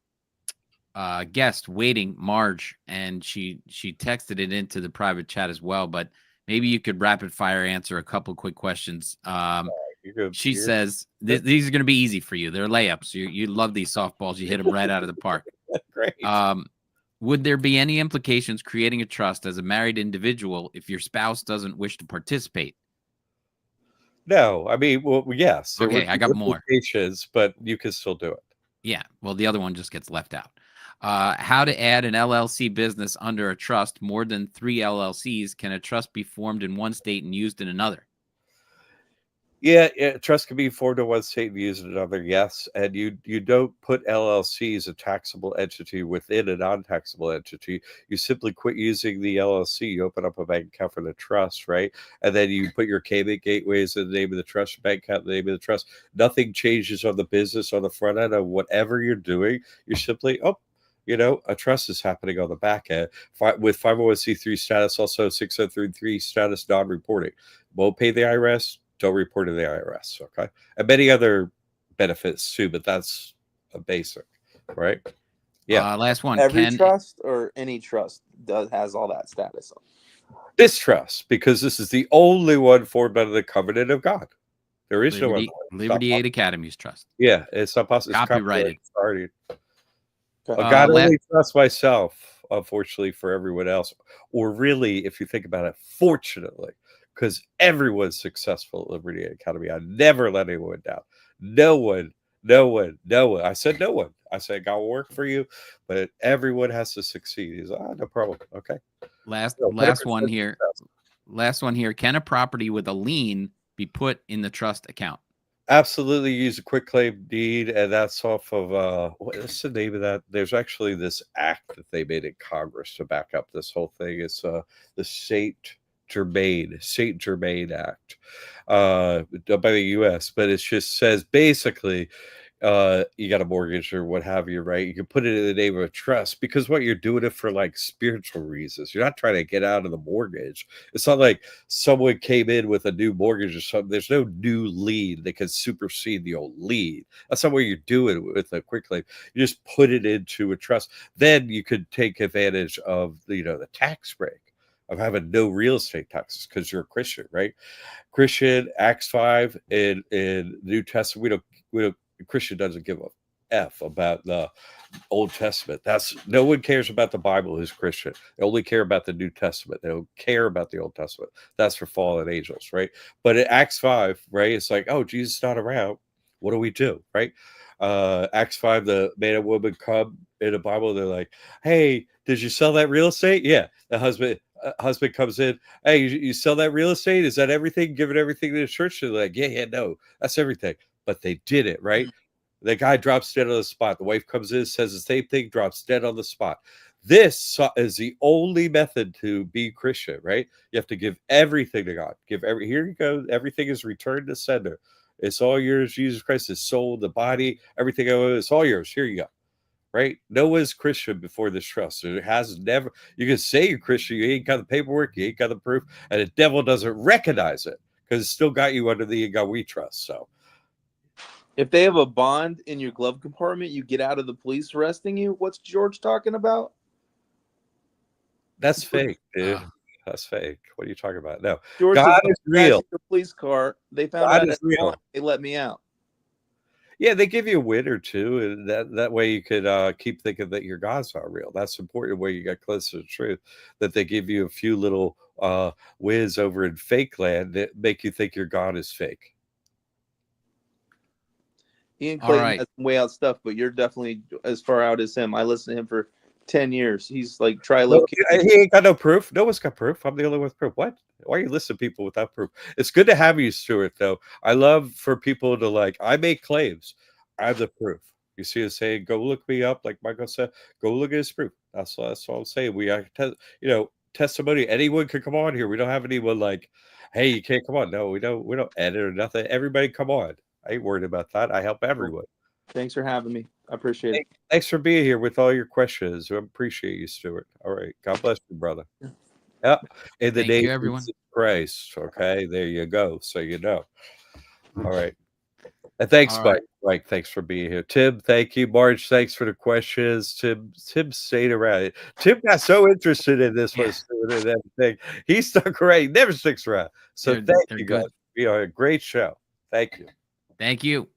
guest waiting, Marge, and she texted it into the private chat as well. But maybe you could rapid fire answer a couple quick questions. She says these are going to be easy for you. They're layups. You love these softballs. You hit them right out of the park. Great. Would there be any implications creating a trust as a married individual if your spouse doesn't wish to participate? No, I mean, well, yes. There Okay, would I be got more. implications, but you can still do it. Yeah, well, the other one just gets left out. How to add an LLC business under a trust? More than 3 LLCs. Can a trust be formed in one state and used in another? Yeah, trust can be formed in one state and used in another. Yes, and you don't put LLC as a taxable entity within a non-taxable entity. You simply quit using the LLC. You open up a bank account for the trust, right? And then you put your payment gateways in the name of the trust, bank account in the name of the trust. Nothing changes on the business on the front end of whatever you're doing. You're simply a trust is happening on the back end with 501c3 status, also 6033 status, non-reporting. Won't pay the IRS. Don't report to the IRS, okay? And many other benefits too, but that's a basic, right? Yeah. Last one. Every trust or any trust has all that status. This trust, because this is the only one formed under the covenant of God. There is no other one. Liberty Aid Academy's trust. Yeah, it's not possible. It's Copyrighted. Sorry. Okay. God only trusts myself, unfortunately, for everyone else. Or really, if you think about it, fortunately, because everyone's successful at Liberty Academy. I never let anyone down. No one. I said no one. I said God will work for you, but everyone has to succeed. He's no problem. Okay. Last one here. Success. Last one here. Can a property with a lien be put in the trust account? Absolutely. Use a quick claim deed, and that's off of what's the name of that? There's actually this act that they made in Congress to back up this whole thing. It's the Saint Germain Act by the U.S., but it just says basically you got a mortgage or what have you, right? You can put it in the name of a trust because what you're doing it for like spiritual reasons. You're not trying to get out of the mortgage. It's not like someone came in with a new mortgage or something. There's no new lien that can supersede the old lien. That's not what you're doing with a quick claim. You just put it into a trust. Then you could take advantage of the tax break of having no real estate taxes because you're a Christian, right? Christian, Acts 5 in New Testament, we don't Christian doesn't give a F about the Old Testament. No one cares about the Bible who's Christian. They only care about the New Testament. They don't care about the Old Testament. That's for fallen angels, right? But in Acts 5, right, it's like, oh, Jesus is not around. What do we do, right? Acts 5, the man and woman come in the Bible. They're like, hey, did you sell that real estate? Yeah. The husband comes in. Hey, you sell that real estate? Is that everything? Giving everything to the church? They're like, yeah, no, that's everything. But they did it, right? The guy drops dead on the spot. The wife comes in, says the same thing, drops dead on the spot. This is the only method to be Christian, right? You have to give everything to God. Here you go. Everything is returned to sender. It's all yours, Jesus Christ, his soul, the body, everything. It's all yours. Here you go. Right? No one's Christian before this trust. It has never. You can say you're Christian. You ain't got the paperwork. You ain't got the proof. And the devil doesn't recognize it because it's still got you under the God we trust. So. If they have a bond in your glove compartment, you get out of the police arresting you. What's George talking about? That's fake, dude. That's fake. What are you talking about? No, George God is real. The police car. They found out it's real. They let me out. Yeah, they give you a win or two, and that way you could keep thinking that your God's not real. That's important where you get close to the truth. That they give you a few little wins over in fake land that make you think your God is fake. Ian All Clayton right. has some way out stuff, but you're definitely as far out as him. I listened to him for 10 years. He's like No, trilocated. he ain't got no proof. No one's got proof. I'm the only one with proof. What? Why are you listening to people without proof? It's good to have you, Stuart, though. I love for people to like, I make claims. I have the proof. You see us saying, go look me up, like Michael said, go look at his proof. That's all I'm saying. We are, testimony. Anyone can come on here. We don't have anyone like, hey, you can't come on. No, we don't edit or nothing. Everybody come on. I ain't worried about that. I help everyone. Thanks for having me. I appreciate it. Thanks for being here with all your questions. I appreciate you, Stuart. All right. God bless you, brother. Yep. In the Thank name you, of everyone. Jesus Christ. Okay. There you go. So you know. All right. And thanks, All Mike. right. Mike, thanks for being here. Tim, thank you. Marge, thanks for the questions. Tim stayed around. Tim got so interested in this one, Stuart, and everything. He stuck around. He never sticks around. So They're thank you, good. guys. We are a great show. Thank you. Thank you.